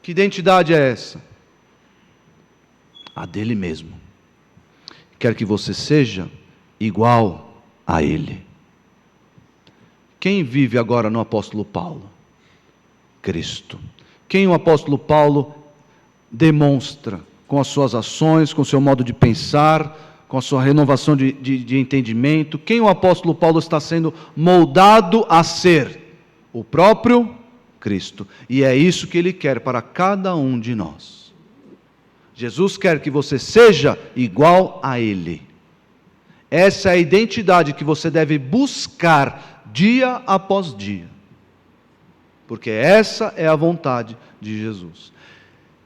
Que identidade é essa? A dele mesmo. Quer que você seja igual a ele. Quem vive agora no apóstolo Paulo? Cristo. quem o apóstolo Paulo demonstra com as suas ações, com o seu modo de pensar, com a sua renovação de entendimento. Quem o apóstolo Paulo está sendo moldado a ser? O próprio Cristo. E é isso que ele quer para cada um de nós. Jesus quer que você seja igual a Ele. Essa é a identidade que você deve buscar dia após dia. Porque essa é a vontade de Jesus.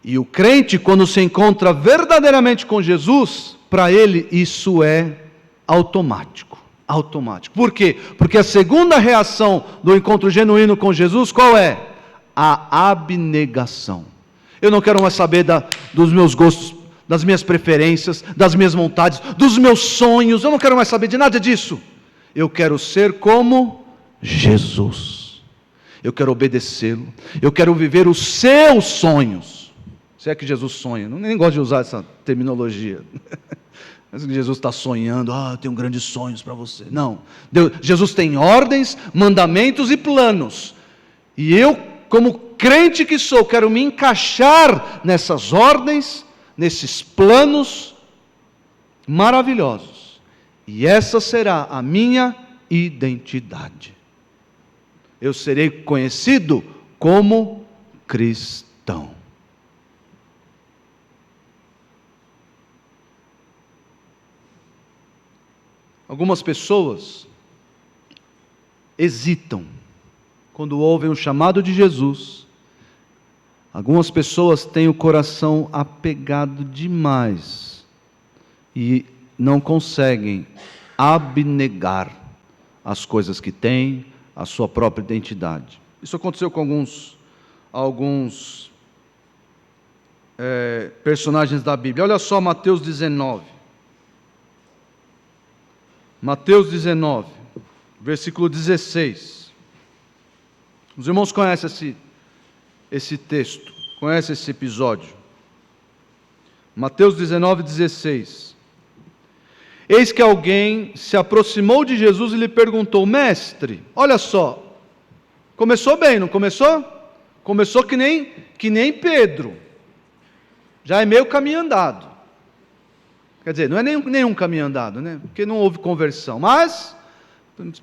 E o crente, quando se encontra verdadeiramente com Jesus, para ele isso é automático. Automático. Por quê? Porque a segunda reação do encontro genuíno com Jesus, qual é? A abnegação. Eu não quero mais saber dos meus gostos, das minhas preferências, das minhas vontades, dos meus sonhos. Eu não quero mais saber de nada disso. Eu quero ser como Jesus. Eu quero obedecê-lo. Eu quero viver os seus sonhos. Se é que Jesus sonha. Eu nem gosto de usar essa terminologia. Mas Jesus está sonhando. Eu tenho grandes sonhos para você. Não. Jesus tem ordens, mandamentos e planos. E eu, como crente que sou, quero me encaixar nessas ordens, nesses planos maravilhosos. E essa será a minha identidade. Eu serei conhecido como cristão. Algumas pessoas hesitam quando ouvem o chamado de Jesus. Algumas pessoas têm o coração apegado demais e não conseguem abnegar as coisas que têm, a sua própria identidade. Isso aconteceu com alguns personagens da Bíblia. Olha só Mateus 19. Mateus 19, versículo 16. Os irmãos conhecem esse texto, conhecem esse episódio. Mateus 19, 16. Eis que alguém se aproximou de Jesus e lhe perguntou: mestre, olha só, começou bem, não começou? Começou que nem Pedro, já é meio caminho andado. Quer dizer, não é nenhum caminho andado, né? Porque não houve conversão, mas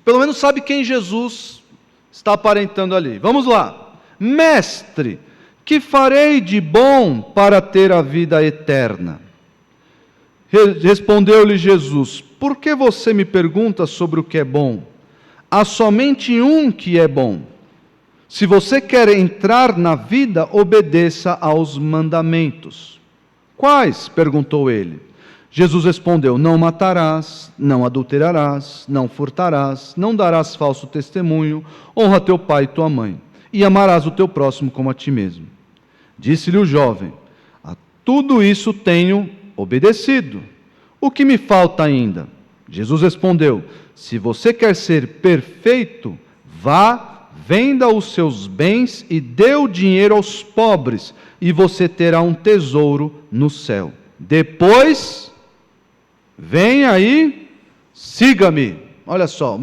pelo menos sabe quem Jesus está aparentando ali. Vamos lá. Mestre, que farei de bom para ter a vida eterna? Respondeu-lhe Jesus: por que você me pergunta sobre o que é bom? Há somente um que é bom. Se você quer entrar na vida, obedeça aos mandamentos. Quais? Perguntou ele. Jesus respondeu: não matarás, não adulterarás, não furtarás, não darás falso testemunho, honra teu pai e tua mãe, e amarás o teu próximo como a ti mesmo. Disse-lhe o jovem: a tudo isso tenho obedecido. O que me falta ainda? Jesus respondeu: se você quer ser perfeito, vá, venda os seus bens e dê o dinheiro aos pobres, e você terá um tesouro no céu. Depois, venha aí, siga-me. Olha só,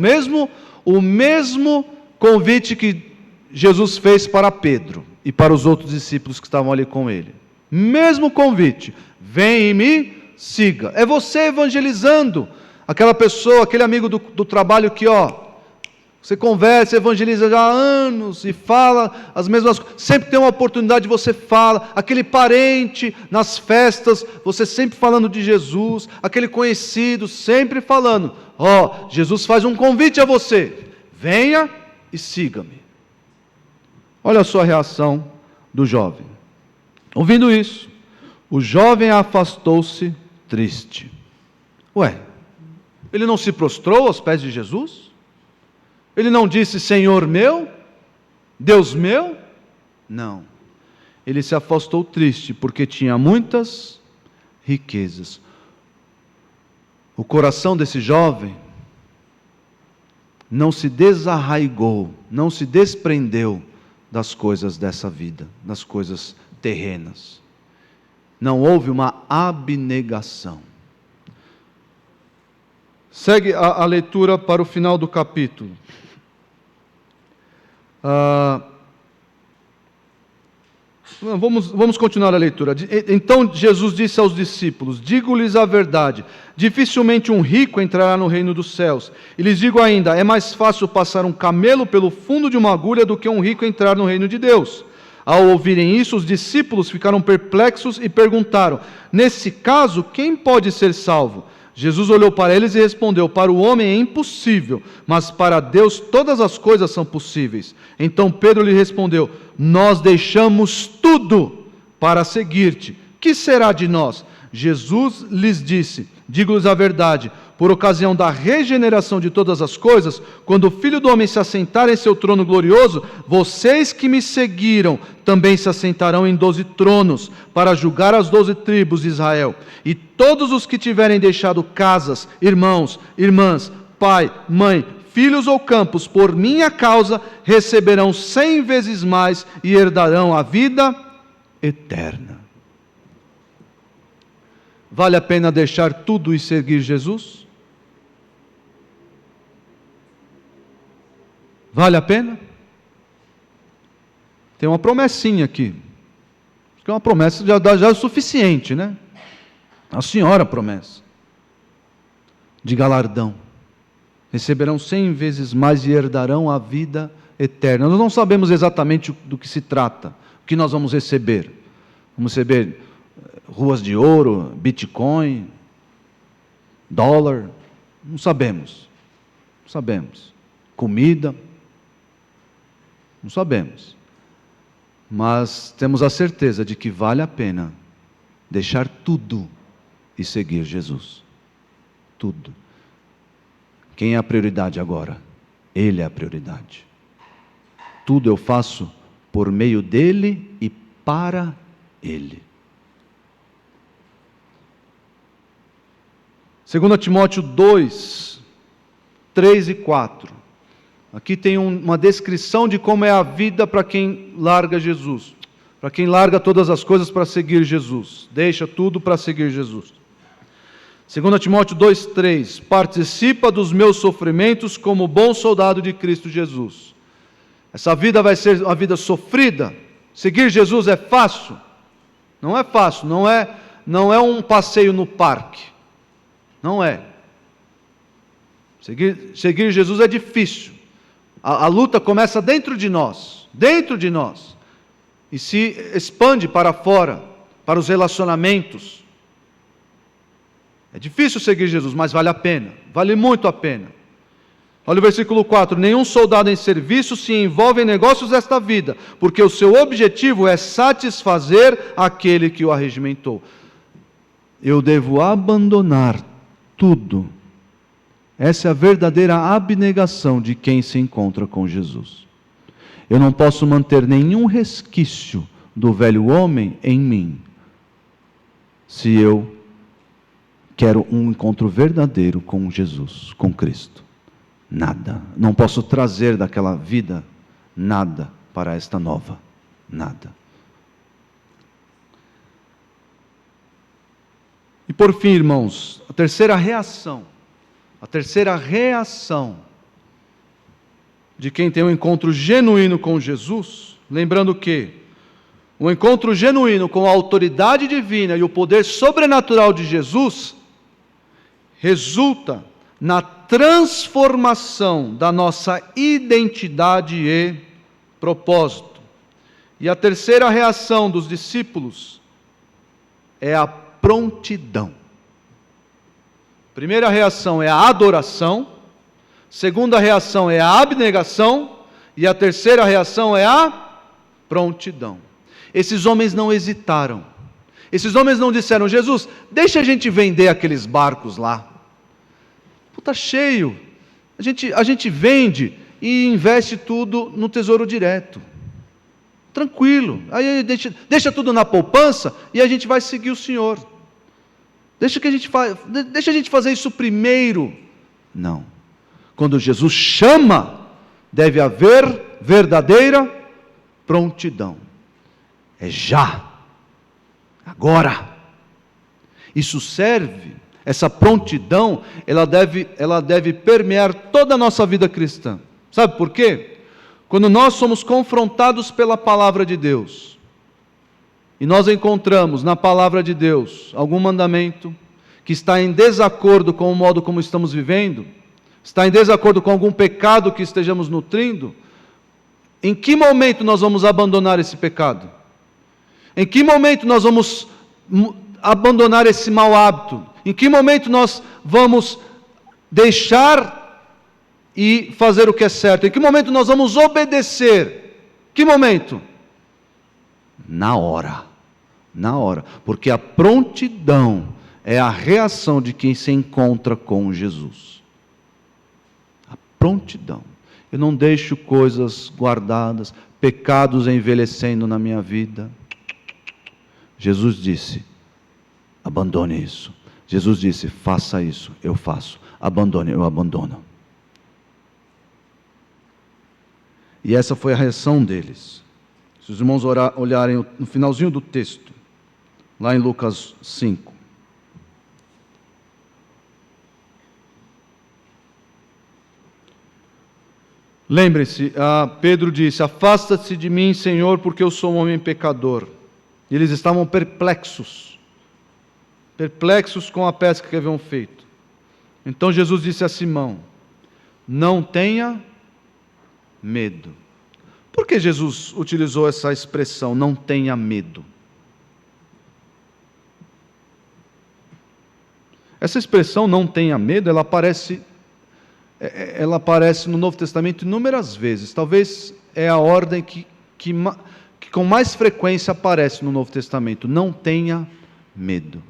o mesmo convite que Jesus fez para Pedro e para os outros discípulos que estavam ali com ele. Mesmo convite: vem e me siga. É você evangelizando aquela pessoa, aquele amigo do trabalho que, você conversa, evangeliza já há anos e fala as mesmas coisas. Sempre tem uma oportunidade, você fala. Aquele parente nas festas, você sempre falando de Jesus. Aquele conhecido, sempre falando. Jesus faz um convite a você: venha e siga-me. Olha a sua reação do jovem. Ouvindo isso, o jovem afastou-se triste. Ele não se prostrou aos pés de Jesus? Ele não disse: Senhor meu, Deus meu? Não. Ele se afastou triste porque tinha muitas riquezas. O coração desse jovem não se desarraigou, não se desprendeu das coisas dessa vida, das coisas terrenas. Não houve uma abnegação. Segue a leitura para o final do capítulo. Vamos continuar a leitura. Então Jesus disse aos discípulos: digo-lhes a verdade, dificilmente um rico entrará no reino dos céus. E lhes digo ainda, é mais fácil passar um camelo pelo fundo de uma agulha do que um rico entrar no reino de Deus. Ao ouvirem isso, os discípulos ficaram perplexos e perguntaram: nesse caso, quem pode ser salvo? Jesus olhou para eles e respondeu: para o homem é impossível, mas para Deus todas as coisas são possíveis. Então Pedro lhe respondeu: nós deixamos tudo para seguir-te. Que será de nós? Jesus lhes disse: digo-lhes a verdade, por ocasião da regeneração de todas as coisas, quando o Filho do Homem se assentar em seu trono glorioso, vocês que me seguiram também se assentarão em 12 tronos, para julgar as 12 tribos de Israel. E todos os que tiverem deixado casas, irmãos, irmãs, pai, mãe, filhos ou campos, por minha causa, receberão 100 vezes mais e herdarão a vida eterna. Vale a pena deixar tudo e seguir Jesus? Vale a pena? Tem uma promessinha aqui. Acho que é uma promessa já é o suficiente, né? A senhora promessa. De galardão. Receberão 100 vezes mais e herdarão a vida eterna. Nós não sabemos exatamente do que se trata, o que nós vamos receber. Vamos receber ruas de ouro, Bitcoin, dólar, não sabemos. Não sabemos. Comida, não sabemos. Mas temos a certeza de que vale a pena deixar tudo e seguir Jesus. Tudo. Quem é a prioridade agora? Ele é a prioridade. Tudo eu faço por meio dele e para ele. 2 Timóteo 2, 3 e 4. Aqui tem uma descrição de como é a vida para quem larga Jesus. Para quem larga todas as coisas para seguir Jesus. Deixa tudo para seguir Jesus. 2 Timóteo 2, 3. Participa dos meus sofrimentos como bom soldado de Cristo Jesus. Essa vida vai ser uma vida sofrida. Seguir Jesus é fácil? Não é fácil, não é um passeio no parque. Não é. Seguir Jesus é difícil. A luta começa dentro de nós, e se expande para fora, para os relacionamentos. É difícil seguir Jesus, mas vale a pena, vale muito a pena. Olha o versículo 4: nenhum soldado em serviço se envolve em negócios desta vida, porque o seu objetivo é satisfazer aquele que o arregimentou. Eu devo abandonar tudo. Essa é a verdadeira abnegação de quem se encontra com Jesus. Eu não posso manter nenhum resquício do velho homem em mim, se eu quero um encontro verdadeiro com Jesus, com Cristo. Nada. Não posso trazer daquela vida nada para esta nova. Nada. E por fim, irmãos, a terceira reação de quem tem um encontro genuíno com Jesus, lembrando que o encontro genuíno com a autoridade divina e o poder sobrenatural de Jesus resulta na transformação da nossa identidade e propósito. E a terceira reação dos discípulos é a prontidão. Primeira reação é a adoração, segunda reação é a abnegação, e a terceira reação é a prontidão. Esses homens não hesitaram, esses homens não disseram: Jesus, deixa a gente vender aqueles barcos lá, está cheio, a gente vende e investe tudo no Tesouro Direto, tranquilo, aí deixa tudo na poupança e a gente vai seguir o Senhor. Deixa a gente fazer isso primeiro. Não. Quando Jesus chama, deve haver verdadeira prontidão. É já. Agora. Isso serve, essa prontidão, ela deve permear toda a nossa vida cristã. Sabe por quê? Quando nós somos confrontados pela palavra de Deus, e nós encontramos na palavra de Deus algum mandamento que está em desacordo com o modo como estamos vivendo, está em desacordo com algum pecado que estejamos nutrindo, em que momento nós vamos abandonar esse pecado? Em que momento nós vamos abandonar esse mau hábito? Em que momento nós vamos deixar e fazer o que é certo? Em que momento nós vamos obedecer? Que momento? Na hora. Na hora. Porque a prontidão é a reação de quem se encontra com Jesus. A prontidão. Eu não deixo coisas guardadas, pecados envelhecendo na minha vida. Jesus disse, abandone isso. Jesus disse, faça isso, eu faço. Abandone, eu abandono. E essa foi a reação deles. Se os irmãos olharem no finalzinho do texto, lá em Lucas 5. Lembrem-se, Pedro disse, afasta-se de mim, Senhor, porque eu sou um homem pecador. E eles estavam perplexos com a pesca que haviam feito. Então Jesus disse a Simão, não tenha medo. Por que Jesus utilizou essa expressão, não tenha medo? Essa expressão, não tenha medo, ela aparece no Novo Testamento inúmeras vezes. Talvez é a ordem que com mais frequência aparece no Novo Testamento. Não tenha medo.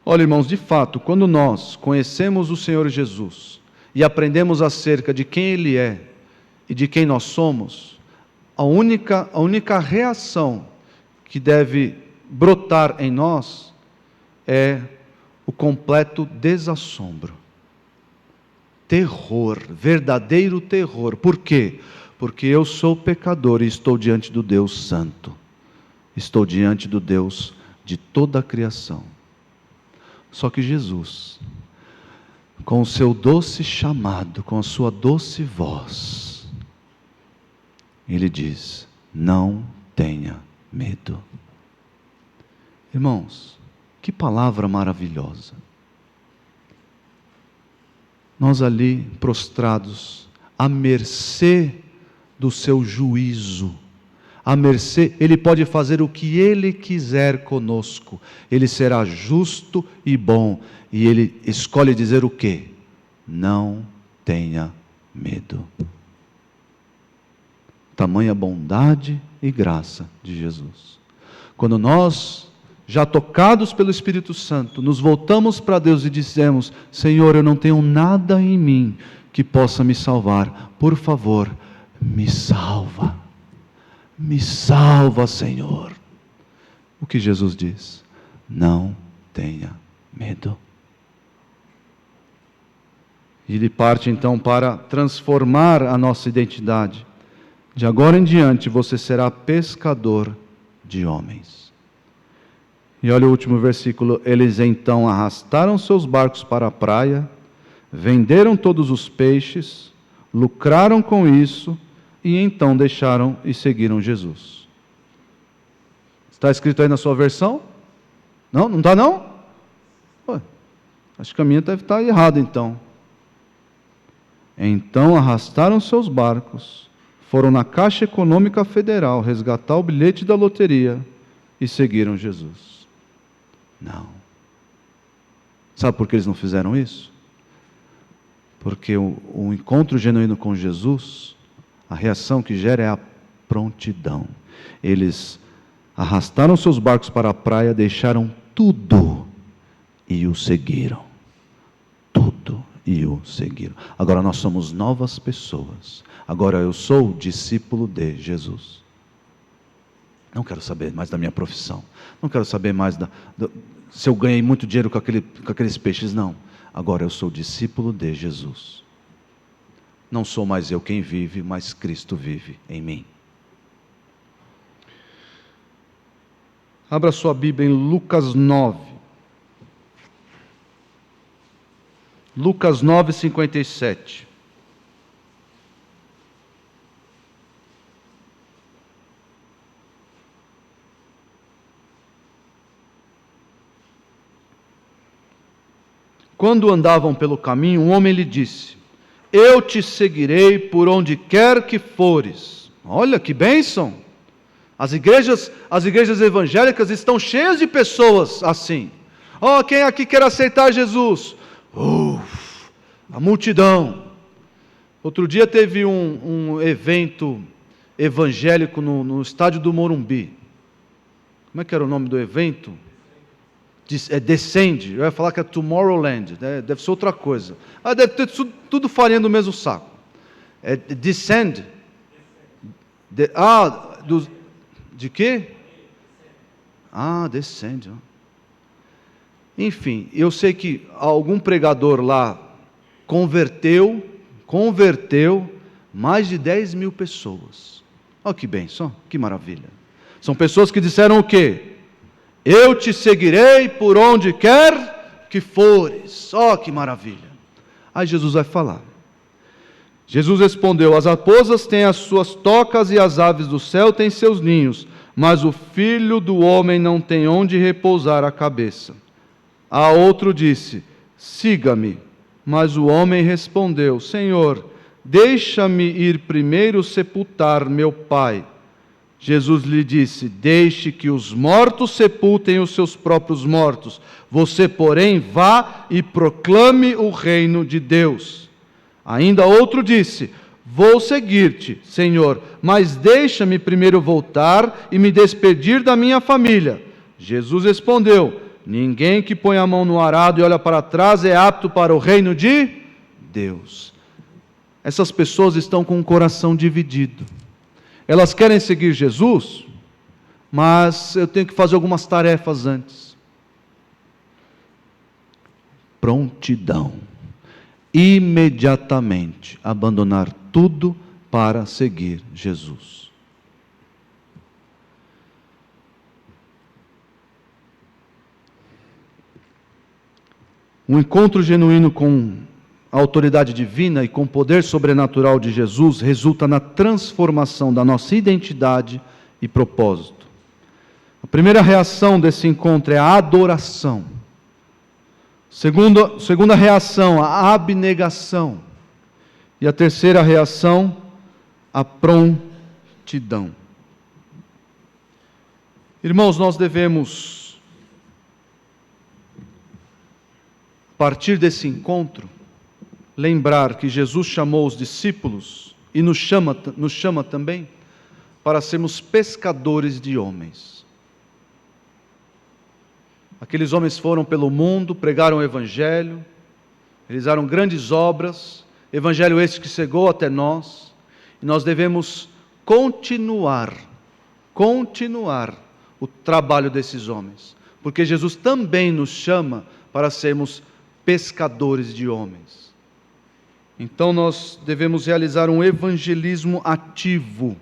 Olha, irmãos, de fato, quando nós conhecemos o Senhor Jesus e aprendemos acerca de quem Ele é e de quem nós somos, a única reação que deve brotar em nós é o completo desassombro. Terror, verdadeiro terror. Por quê? Porque eu sou pecador e estou diante do Deus Santo. Estou diante do Deus de toda a criação. Só que Jesus, com o seu doce chamado, com a sua doce voz, Ele diz, não tenha medo. Irmãos, que palavra maravilhosa. Nós ali prostrados, à mercê do seu juízo, à mercê, Ele pode fazer o que Ele quiser conosco, Ele será justo e bom, e Ele escolhe dizer o quê? Não tenha medo. Tamanha bondade e graça de Jesus. Quando nós, já tocados pelo Espírito Santo, nos voltamos para Deus e dizemos, Senhor, eu não tenho nada em mim que possa me salvar, por favor, me salva. Me salva, Senhor. O que Jesus diz? Não tenha medo. E Ele parte então para transformar a nossa identidade. De agora em diante você será pescador de homens. E olha o último versículo. Eles então arrastaram seus barcos para a praia, venderam todos os peixes, lucraram com isso, e então deixaram e seguiram Jesus. Está escrito aí na sua versão? Não? Não está não? Ué, acho que a minha deve estar errada então. Então arrastaram seus barcos, foram na Caixa Econômica Federal resgatar o bilhete da loteria e seguiram Jesus. Não. Sabe por que eles não fizeram isso? Porque o encontro genuíno com Jesus, a reação que gera é a prontidão. Eles arrastaram seus barcos para a praia, deixaram tudo e o seguiram. Tudo e o seguiram. Agora nós somos novas pessoas. Agora eu sou discípulo de Jesus. Não quero saber mais da minha profissão. Não quero saber mais se eu ganhei muito dinheiro com aqueles peixes. Não. Agora eu sou discípulo de Jesus. Não sou mais eu quem vive, mas Cristo vive em mim. Abra sua Bíblia em Lucas 9. Lucas 9, 57. quando andavam pelo caminho, um homem lhe disse: eu te seguirei por onde quer que fores. Olha que bênção! As igrejas evangélicas estão cheias de pessoas assim. Oh, quem aqui quer aceitar Jesus? A multidão. Outro dia teve um evento evangélico no estádio do Morumbi. Como é que era o nome do evento? Descende. Eu ia falar que é Tomorrowland, né? Deve ser outra coisa. Deve ter tudo farinha do mesmo saco. Descend. De quê? Descend. Enfim, eu sei que algum pregador lá converteu mais de 10 mil pessoas. Olha que bênção, que maravilha. São pessoas que disseram o quê? Eu te seguirei por onde quer que fores. Oh, que maravilha. Aí Jesus vai falar. Jesus respondeu: as raposas têm as suas tocas e as aves do céu têm seus ninhos, mas o Filho do homem não tem onde repousar a cabeça. A outro disse: siga-me. Mas o homem respondeu: Senhor, deixa-me ir primeiro sepultar meu pai. Jesus lhe disse: deixe que os mortos sepultem os seus próprios mortos. Você, porém, vá e proclame o reino de Deus. Ainda outro disse: vou seguir-te, Senhor, mas deixa-me primeiro voltar e me despedir da minha família. Jesus respondeu: ninguém que põe a mão no arado e olha para trás é apto para o reino de Deus. Essas pessoas estão com o coração dividido. Elas querem seguir Jesus, mas eu tenho que fazer algumas tarefas antes. Prontidão. Imediatamente abandonar tudo para seguir Jesus. Um encontro genuíno com a autoridade divina e com o poder sobrenatural de Jesus resulta na transformação da nossa identidade e propósito. A primeira reação desse encontro é a adoração. Segunda reação, a abnegação. E a terceira reação, a prontidão. Irmãos, nós devemos, a partir desse encontro, lembrar que Jesus chamou os discípulos e nos chama também para sermos pescadores de homens. Aqueles homens foram pelo mundo, pregaram o Evangelho, realizaram grandes obras, Evangelho este que chegou até nós, e nós devemos continuar o trabalho desses homens, porque Jesus também nos chama para sermos pescadores de homens. Então nós devemos realizar um evangelismo ativo,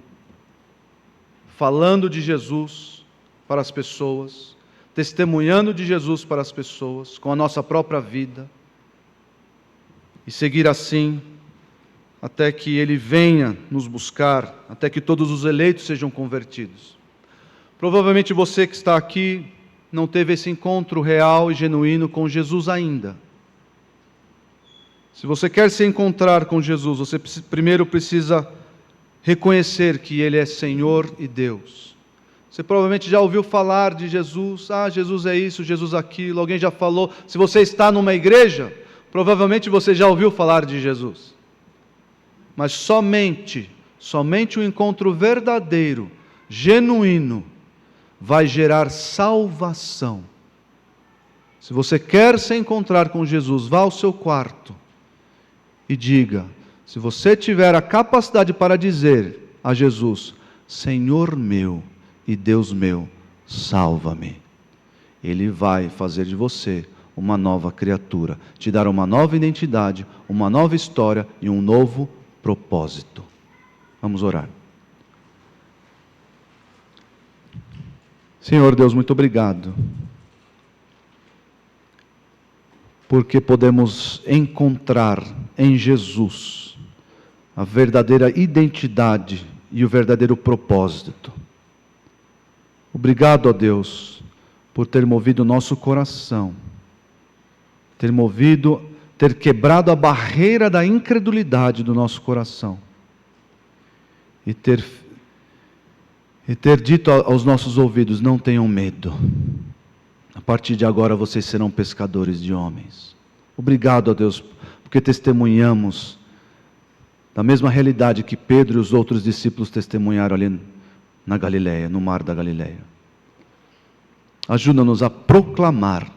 falando de Jesus para as pessoas, testemunhando de Jesus para as pessoas, com a nossa própria vida, e seguir assim, até que Ele venha nos buscar, até que todos os eleitos sejam convertidos. Provavelmente você que está aqui não teve esse encontro real e genuíno com Jesus ainda. Se você quer se encontrar com Jesus, você primeiro precisa reconhecer que Ele é Senhor e Deus. Você provavelmente já ouviu falar de Jesus, Jesus é isso, Jesus aquilo, alguém já falou. Se você está numa igreja, provavelmente você já ouviu falar de Jesus. Mas somente o encontro verdadeiro, genuíno, vai gerar salvação. Se você quer se encontrar com Jesus, vá ao seu quarto e diga, se você tiver a capacidade para dizer a Jesus: Senhor meu e Deus meu, salva-me. Ele vai fazer de você uma nova criatura, te dar uma nova identidade, uma nova história e um novo propósito. Vamos orar. Senhor Deus, muito obrigado, porque podemos encontrar em Jesus a verdadeira identidade e o verdadeiro propósito. Obrigado, ó Deus, por ter movido o nosso coração ter quebrado a barreira da incredulidade do nosso coração e ter dito aos nossos ouvidos: não tenham medo, a partir de agora vocês serão pescadores de homens. Obrigado a Deus, porque testemunhamos da mesma realidade que Pedro e os outros discípulos testemunharam ali na Galileia, no mar da Galileia. Ajuda-nos a proclamar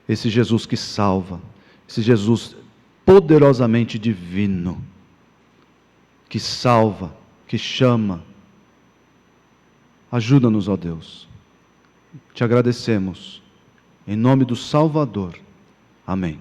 esse Jesus que salva, esse Jesus poderosamente divino, que salva, que chama. Ajuda-nos, ó Deus. Te agradecemos, em nome do Salvador. Amém.